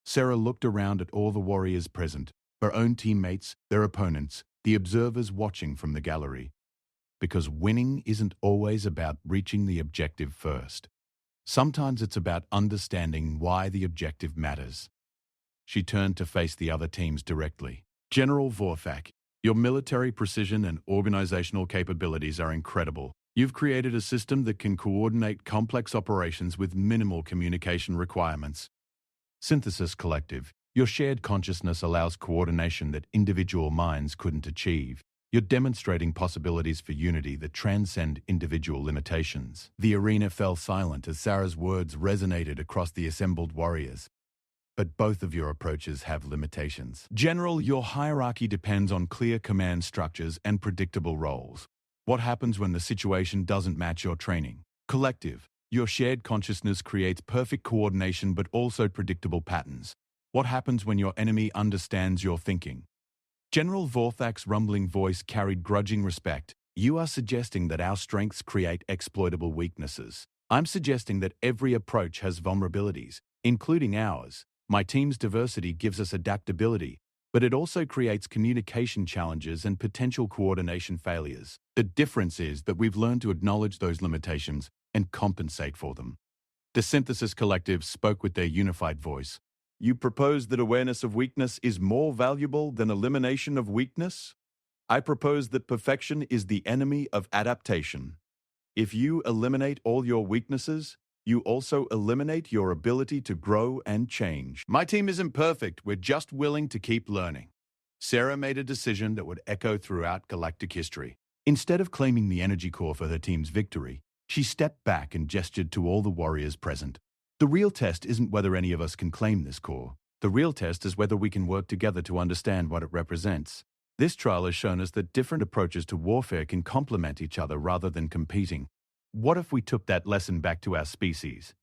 Sarah looked around at all the warriors present, her own teammates, their opponents, the observers watching from the gallery. Because winning isn't always about reaching the objective first. Sometimes it's about understanding why the objective matters. She turned to face the other teams directly. "General Vorthak, your military precision and organizational capabilities are incredible. You've created a system that can coordinate complex operations with minimal communication requirements. Synthesis Collective, your shared consciousness allows coordination that individual minds couldn't achieve. You're demonstrating possibilities for unity that transcend individual limitations." The arena fell silent as Sarah's words resonated across the assembled warriors. "But both of your approaches have limitations. General, your hierarchy depends on clear command structures and predictable roles. What happens when the situation doesn't match your training? Collective, your shared consciousness creates perfect coordination but also predictable patterns. What happens when your enemy understands your thinking?" General Vorthak's rumbling voice carried grudging respect. "You are suggesting that our strengths create exploitable weaknesses. I'm suggesting that every approach has vulnerabilities, including ours. My team's diversity gives us adaptability, but it also creates communication challenges and potential coordination failures. The difference is that we've learned to acknowledge those limitations and compensate for them." The Synthesis Collective spoke with their unified voice. "You propose that awareness of weakness is more valuable than elimination of weakness? I propose that perfection is the enemy of adaptation. If you eliminate all your weaknesses, you also eliminate your ability to grow and change. My team isn't perfect, we're just willing to keep learning." Sarah made a decision that would echo throughout galactic history. Instead of claiming the energy core for her team's victory, she stepped back and gestured to all the warriors present. "The real test isn't whether any of us can claim this core. The real test is whether we can work together to understand what it represents. This trial has shown us that different approaches to warfare can complement each other rather than competing. What if we took that lesson back to our species?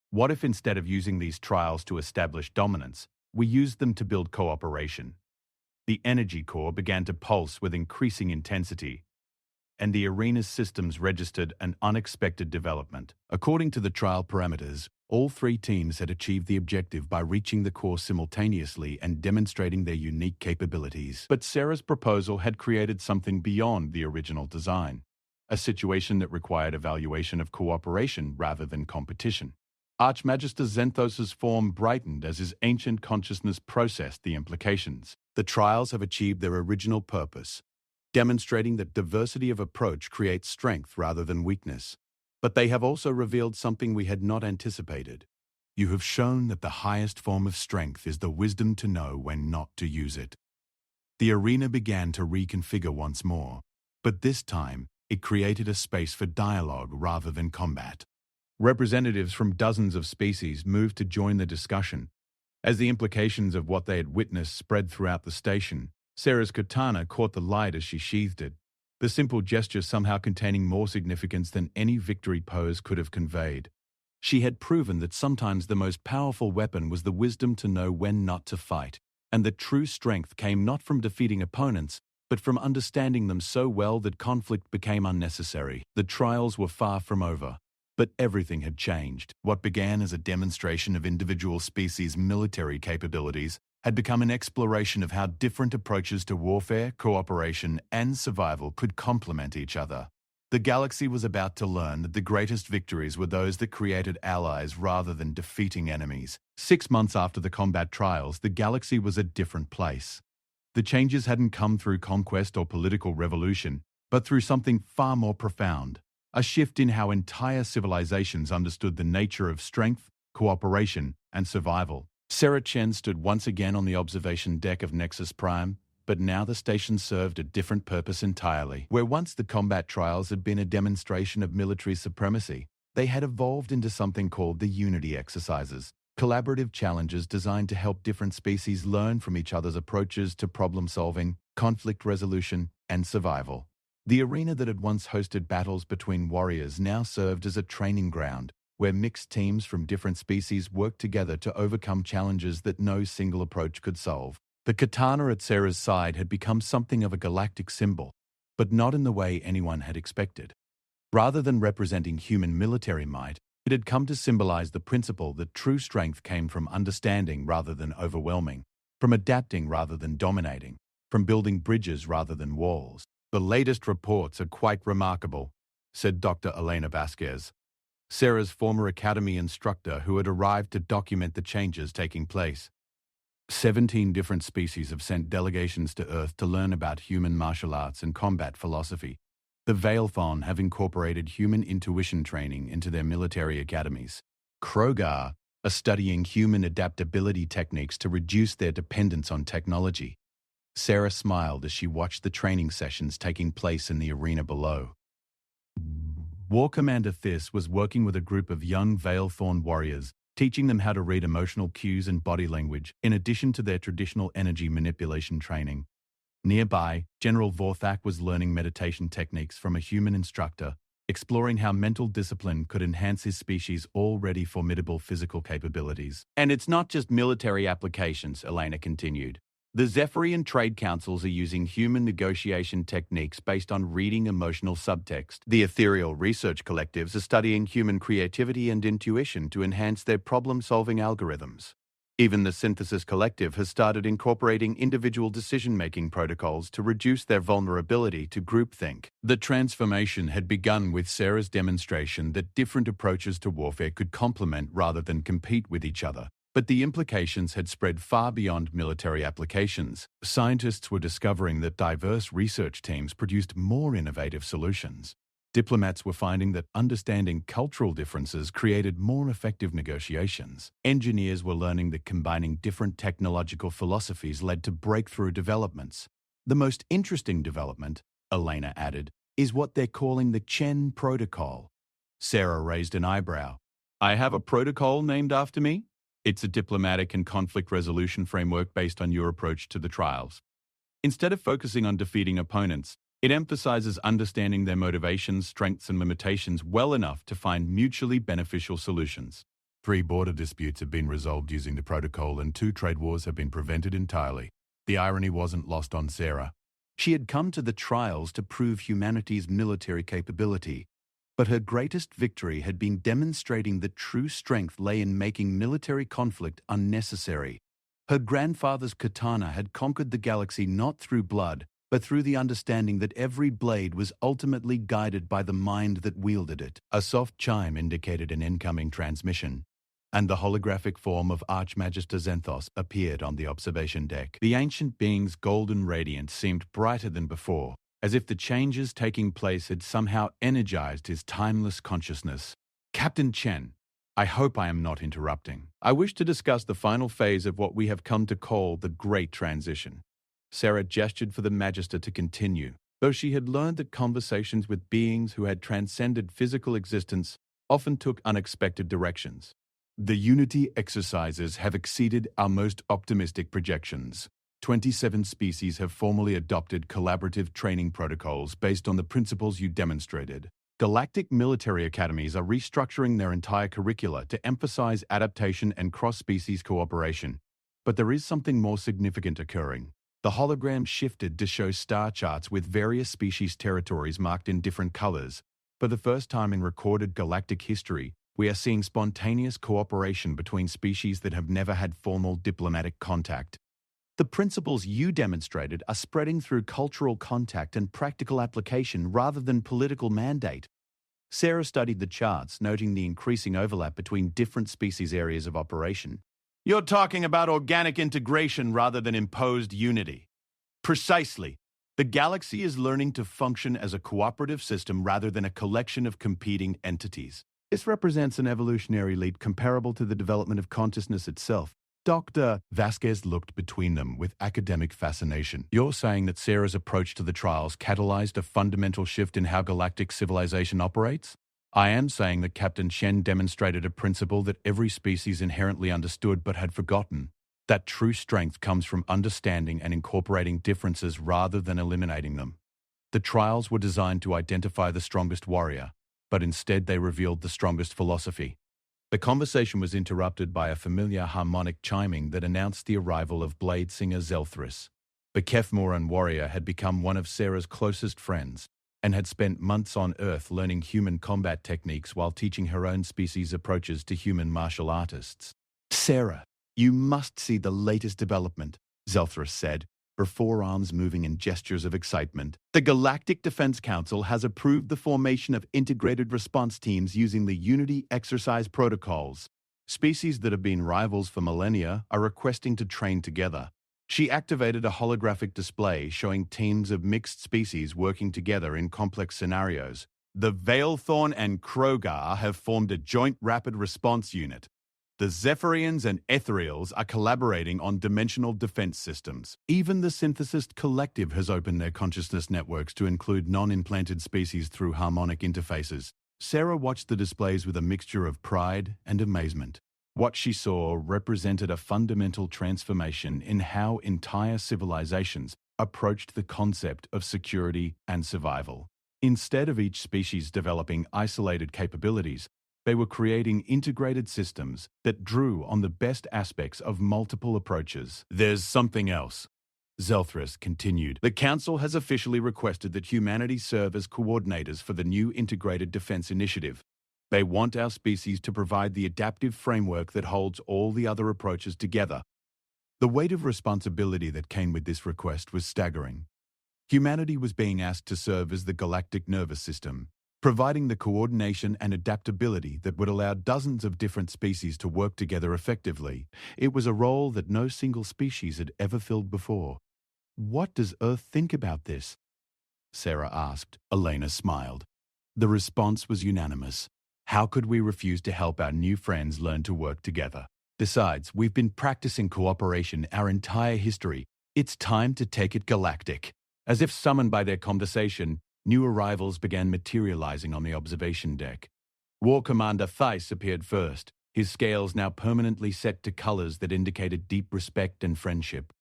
What if instead of using these trials to establish dominance, we used them to build cooperation?" The energy core began to pulse with increasing intensity, and the arena's systems registered an unexpected development. According to the trial parameters, all three teams had achieved the objective by reaching the core simultaneously and demonstrating their unique capabilities. But Sarah's proposal had created something beyond the original design, a situation that required evaluation of cooperation rather than competition. Archmagister Xanthos's form brightened as his ancient consciousness processed the implications. The trials have achieved their original purpose, demonstrating that diversity of approach creates strength rather than weakness. But they have also revealed something we had not anticipated. You have shown that the highest form of strength is the wisdom to know when not to use it. The arena began to reconfigure once more, but this time it created a space for dialogue rather than combat. Representatives from dozens of species moved to join the discussion. As the implications of what they had witnessed spread throughout the station, Sarah's katana caught the light as she sheathed it, the simple gesture somehow containing more significance than any victory pose could have conveyed. She had proven that sometimes the most powerful weapon was the wisdom to know when not to fight, and that true strength came not from defeating opponents, but from understanding them so well that conflict became unnecessary. The trials were far from over. But everything had changed. What began as a demonstration of individual species' military capabilities had become an exploration of how different approaches to warfare, cooperation, and survival could complement each other. The galaxy was about to learn that the greatest victories were those that created allies rather than defeating enemies. 6 months after the combat trials, the galaxy was a different place. The changes hadn't come through conquest or political revolution, but through something far more profound. A shift in how entire civilizations understood the nature of strength, cooperation, and survival. Sarah Chen stood once again on the observation deck of Nexus Prime, but now the station served a different purpose entirely. Where once the combat trials had been a demonstration of military supremacy, they had evolved into something called the Unity Exercises, collaborative challenges designed to help different species learn from each other's approaches to problem-solving, conflict resolution, and survival. The arena that had once hosted battles between warriors now served as a training ground, where mixed teams from different species worked together to overcome challenges that no single approach could solve. The katana at Sarah's side had become something of a galactic symbol, but not in the way anyone had expected. Rather than representing human military might, it had come to symbolize the principle that true strength came from understanding rather than overwhelming, from adapting rather than dominating, from building bridges rather than walls. The latest reports are quite remarkable, said Dr. Elena Vasquez, Sarah's former academy instructor who had arrived to document the changes taking place. 17 different species have sent delegations to Earth to learn about human martial arts and combat philosophy. The Veilthon have incorporated human intuition training into their military academies. Krogar are studying human adaptability techniques to reduce their dependence on technology. Sarah smiled as she watched the training sessions taking place in the arena below. War Commander Thys was working with a group of young Veilthorn warriors, teaching them how to read emotional cues and body language, in addition to their traditional energy manipulation training. Nearby, General Vorthak was learning meditation techniques from a human instructor, exploring how mental discipline could enhance his species' already formidable physical capabilities. And it's not just military applications, Elena continued. The Zephyrian trade councils are using human negotiation techniques based on reading emotional subtext. The ethereal research collectives are studying human creativity and intuition to enhance their problem-solving algorithms. Even the Synthesis Collective has started incorporating individual decision-making protocols to reduce their vulnerability to groupthink. The transformation had begun with Sarah's demonstration that different approaches to warfare could complement rather than compete with each other. But the implications had spread far beyond military applications. Scientists were discovering that diverse research teams produced more innovative solutions. Diplomats were finding that understanding cultural differences created more effective negotiations. Engineers were learning that combining different technological philosophies led to breakthrough developments. The most interesting development, Elena added, is what they're calling the Chen Protocol. Sarah raised an eyebrow. I have a protocol named after me? It's a diplomatic and conflict resolution framework based on your approach to the trials. Instead of focusing on defeating opponents, it emphasizes understanding their motivations, strengths, and limitations well enough to find mutually beneficial solutions. 3 border disputes have been resolved using the protocol and 2 trade wars have been prevented entirely. The irony wasn't lost on Sarah. She had come to the trials to prove humanity's military capability, but her greatest victory had been demonstrating that true strength lay in making military conflict unnecessary. Her grandfather's katana had conquered the galaxy not through blood, but through the understanding that every blade was ultimately guided by the mind that wielded it. A soft chime indicated an incoming transmission. and the holographic form of Archmagister Xenthos appeared on the observation deck. The ancient being's golden radiance seemed brighter than before, as if the changes taking place had somehow energized his timeless consciousness. Captain Chen, I hope I am not interrupting. I wish to discuss the final phase of what we have come to call the Great Transition. Sarah gestured for the Magister to continue, though she had learned that conversations with beings who had transcended physical existence often took unexpected directions. The Unity exercises have exceeded our most optimistic projections. 27 species have formally adopted collaborative training protocols based on the principles you demonstrated. Galactic military academies are restructuring their entire curricula to emphasize adaptation and cross-species cooperation. But there is something more significant occurring. The hologram shifted to show star charts with various species territories marked in different colors. For the first time in recorded galactic history, we are seeing spontaneous cooperation between species that have never had formal diplomatic contact. The principles you demonstrated are spreading through cultural contact and practical application rather than political mandate. Sarah studied the charts, noting the increasing overlap between different species areas of operation. You're talking about organic integration rather than imposed unity. Precisely. The galaxy is learning to function as a cooperative system rather than a collection of competing entities. This represents an evolutionary leap comparable to the development of consciousness itself. Dr. Vasquez looked between them with academic fascination. You're saying that Sarah's approach to the trials catalyzed a fundamental shift in how galactic civilization operates? I am saying that Captain Shen demonstrated a principle that every species inherently understood but had forgotten. That true strength comes from understanding and incorporating differences rather than eliminating them. The trials were designed to identify the strongest warrior, but instead they revealed the strongest philosophy. The conversation was interrupted by a familiar harmonic chiming that announced the arrival of blade singer Zelthris. The Kefmoran warrior had become one of Sarah's closest friends and had spent months on Earth learning human combat techniques while teaching her own species approaches to human martial artists. Sarah, you must see the latest development, Zelthris said, her forearms moving in gestures of excitement. The Galactic Defense Council has approved the formation of integrated response teams using the Unity exercise protocols. Species that have been rivals for millennia are requesting to train together. She activated a holographic display showing teams of mixed species working together in complex scenarios. The Veilthorn and Krogar have formed a joint rapid response unit. The Zephyrians and Ethereals are collaborating on dimensional defense systems. Even the Synthesist Collective has opened their consciousness networks to include non-implanted species through harmonic interfaces. Sarah watched the displays with a mixture of pride and amazement. What she saw represented a fundamental transformation in how entire civilizations approached the concept of security and survival. Instead of each species developing isolated capabilities, they were creating integrated systems that drew on the best aspects of multiple approaches. There's something else, Zelthris continued. The Council has officially requested that humanity serve as coordinators for the new Integrated Defense Initiative. They want our species to provide the adaptive framework that holds all the other approaches together. The weight of responsibility that came with this request was staggering. Humanity was being asked to serve as the galactic nervous system, providing the coordination and adaptability that would allow dozens of different species to work together effectively. It was a role that no single species had ever filled before. What does Earth think about this? Sarah asked. Elena smiled. The response was unanimous. How could we refuse to help our new friends learn to work together? Besides, we've been practicing cooperation our entire history. It's time to take it galactic. As if summoned by their conversation, new arrivals began materializing on the observation deck. War Commander Theiss appeared first, his scales now permanently set to colors that indicated deep respect and friendship.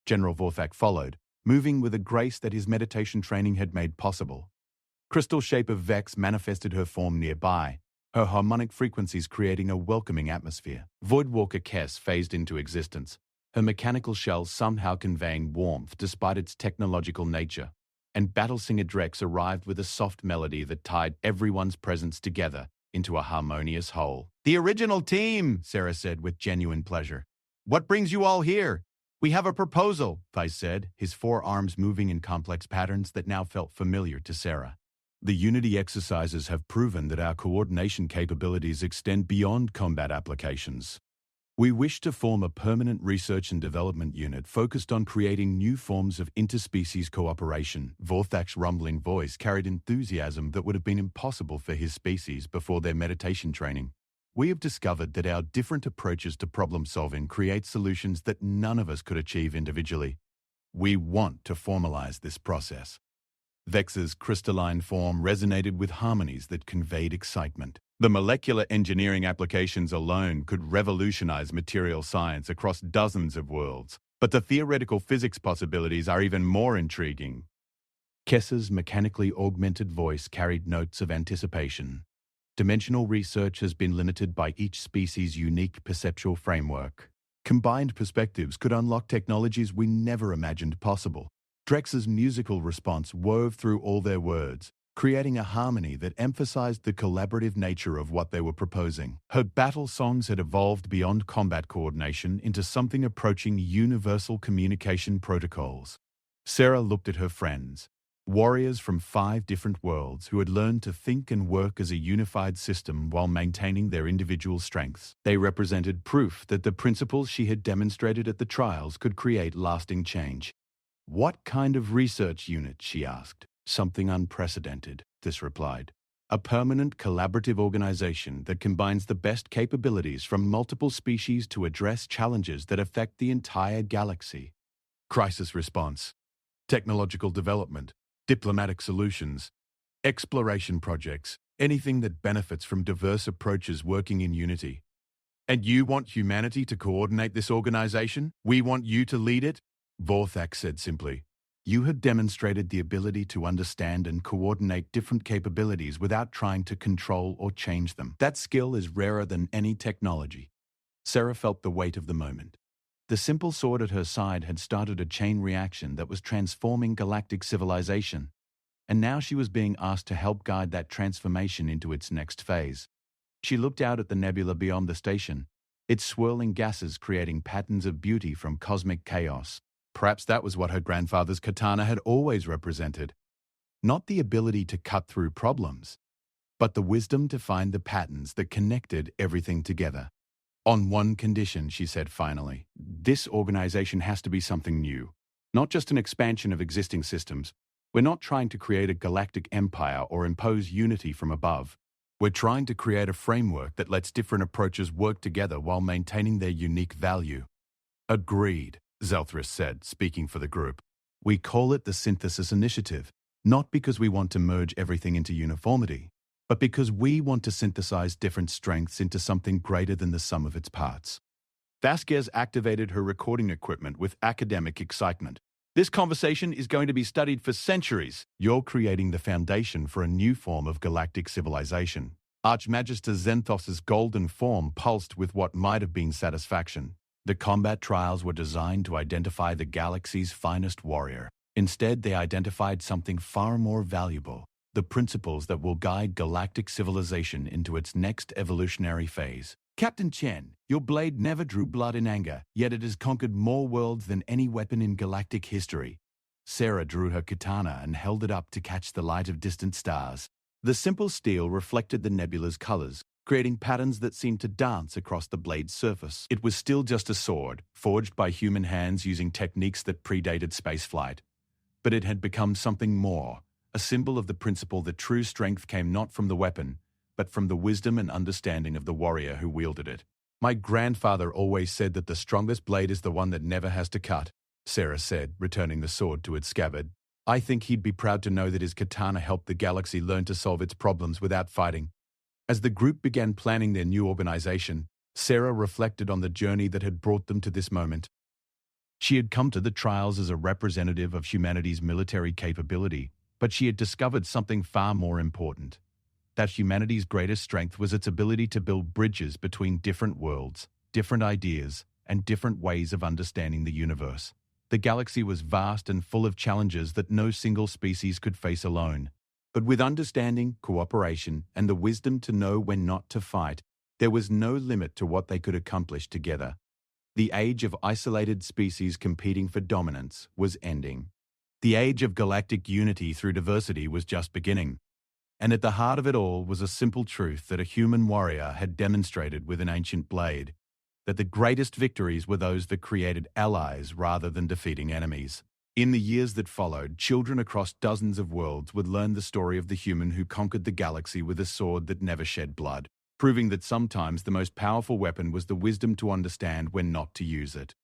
General Vorthak followed, moving with a grace that his meditation training had made possible. Crystal Shape of Vex manifested her form nearby, her harmonic frequencies creating a welcoming atmosphere. Voidwalker Kess phased into existence, her mechanical shell somehow conveying warmth despite its technological nature. And Battlesinger Drex arrived with a soft melody that tied everyone's presence together into a harmonious whole. The original team, Sarah said with genuine pleasure. What brings you all here? We have a proposal, Theiss said, his forearms moving in complex patterns that now felt familiar to Sarah. The Unity exercises have proven that our coordination capabilities extend beyond combat applications. We wish to form a permanent research and development unit focused on creating new forms of interspecies cooperation. Vorthak's rumbling voice carried enthusiasm that would have been impossible for his species before their meditation training. We have discovered that our different approaches to problem-solving create solutions that none of us could achieve individually. We want to formalize this process. Vex's crystalline form resonated with harmonies that conveyed excitement. The molecular engineering applications alone could revolutionize material science across dozens of worlds, but the theoretical physics possibilities are even more intriguing. Kessa's mechanically augmented voice carried notes of anticipation. Dimensional research has been limited by each species' unique perceptual framework. Combined perspectives could unlock technologies we never imagined possible. Drex's musical response wove through all their words, creating a harmony that emphasized the collaborative nature of what they were proposing. Her battle songs had evolved beyond combat coordination into something approaching universal communication protocols. Sarah looked at her friends, warriors from 5 different worlds who had learned to think and work as a unified system while maintaining their individual strengths. They represented proof that the principles she had demonstrated at the trials could create lasting change. "What kind of research unit?" she asked. "Something unprecedented," this replied. "A permanent collaborative organization that combines the best capabilities from multiple species to address challenges that affect the entire galaxy. Crisis response, technological development, diplomatic solutions, exploration projects, anything that benefits from diverse approaches working in unity. And you want humanity to coordinate this organization? We want you to lead it?" Vorthak said simply. "You have demonstrated the ability to understand and coordinate different capabilities without trying to control or change them. That skill is rarer than any technology." Sarah felt the weight of the moment. The simple sword at her side had started a chain reaction that was transforming galactic civilization, and now she was being asked to help guide that transformation into its next phase. She looked out at the nebula beyond the station, its swirling gases creating patterns of beauty from cosmic chaos. Perhaps that was what her grandfather's katana had always represented. Not the ability to cut through problems, but the wisdom to find the patterns that connected everything together. "On one condition," she said finally. "This organization has to be something new, not just an expansion of existing systems. We're not trying to create a galactic empire or impose unity from above. We're trying to create a framework that lets different approaches work together while maintaining their unique value." "Agreed," Zelthris said, speaking for the group. "We call it the Synthesis Initiative, not because we want to merge everything into uniformity, but because we want to synthesize different strengths into something greater than the sum of its parts." Vasquez activated her recording equipment with academic excitement. "This conversation is going to be studied for centuries. You're creating the foundation for a new form of galactic civilization." Archmagister Zenthos's golden form pulsed with what might have been satisfaction. The combat trials were designed to identify the galaxy's finest warrior. Instead, they identified something far more valuable: the principles that will guide galactic civilization into its next evolutionary phase. "Captain Chen, your blade never drew blood in anger, yet it has conquered more worlds than any weapon in galactic history." Sarah drew her katana and held it up to catch the light of distant stars. The simple steel reflected the nebula's colors, creating patterns that seemed to dance across the blade's surface. It was still just a sword, forged by human hands using techniques that predated spaceflight. But it had become something more, a symbol of the principle that true strength came not from the weapon, but from the wisdom and understanding of the warrior who wielded it. "My grandfather always said that the strongest blade is the one that never has to cut," Sarah said, returning the sword to its scabbard. "I think he'd be proud to know that his katana helped the galaxy learn to solve its problems without fighting." As the group began planning their new organization, Sarah reflected on the journey that had brought them to this moment. She had come to the trials as a representative of humanity's military capability, but she had discovered something far more important: that humanity's greatest strength was its ability to build bridges between different worlds, different ideas, and different ways of understanding the universe. The galaxy was vast and full of challenges that no single species could face alone. But with understanding, cooperation, and the wisdom to know when not to fight, there was no limit to what they could accomplish together. The age of isolated species competing for dominance was ending. The age of galactic unity through diversity was just beginning. And at the heart of it all was a simple truth that a human warrior had demonstrated with an ancient blade, that the greatest victories were those that created allies rather than defeating enemies. In the years that followed, children across dozens of worlds would learn the story of the human who conquered the galaxy with a sword that never shed blood, proving that sometimes the most powerful weapon was the wisdom to understand when not to use it.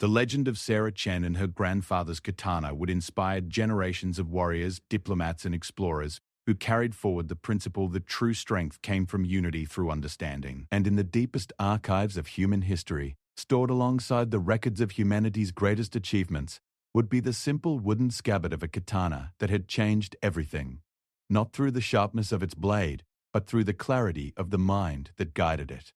The legend of Sarah Chen and her grandfather's katana would inspire generations of warriors, diplomats, and explorers who carried forward the principle that true strength came from unity through understanding. And in the deepest archives of human history, stored alongside the records of humanity's greatest achievements, would be the simple wooden scabbard of a katana that had changed everything, not through the sharpness of its blade, but through the clarity of the mind that guided it.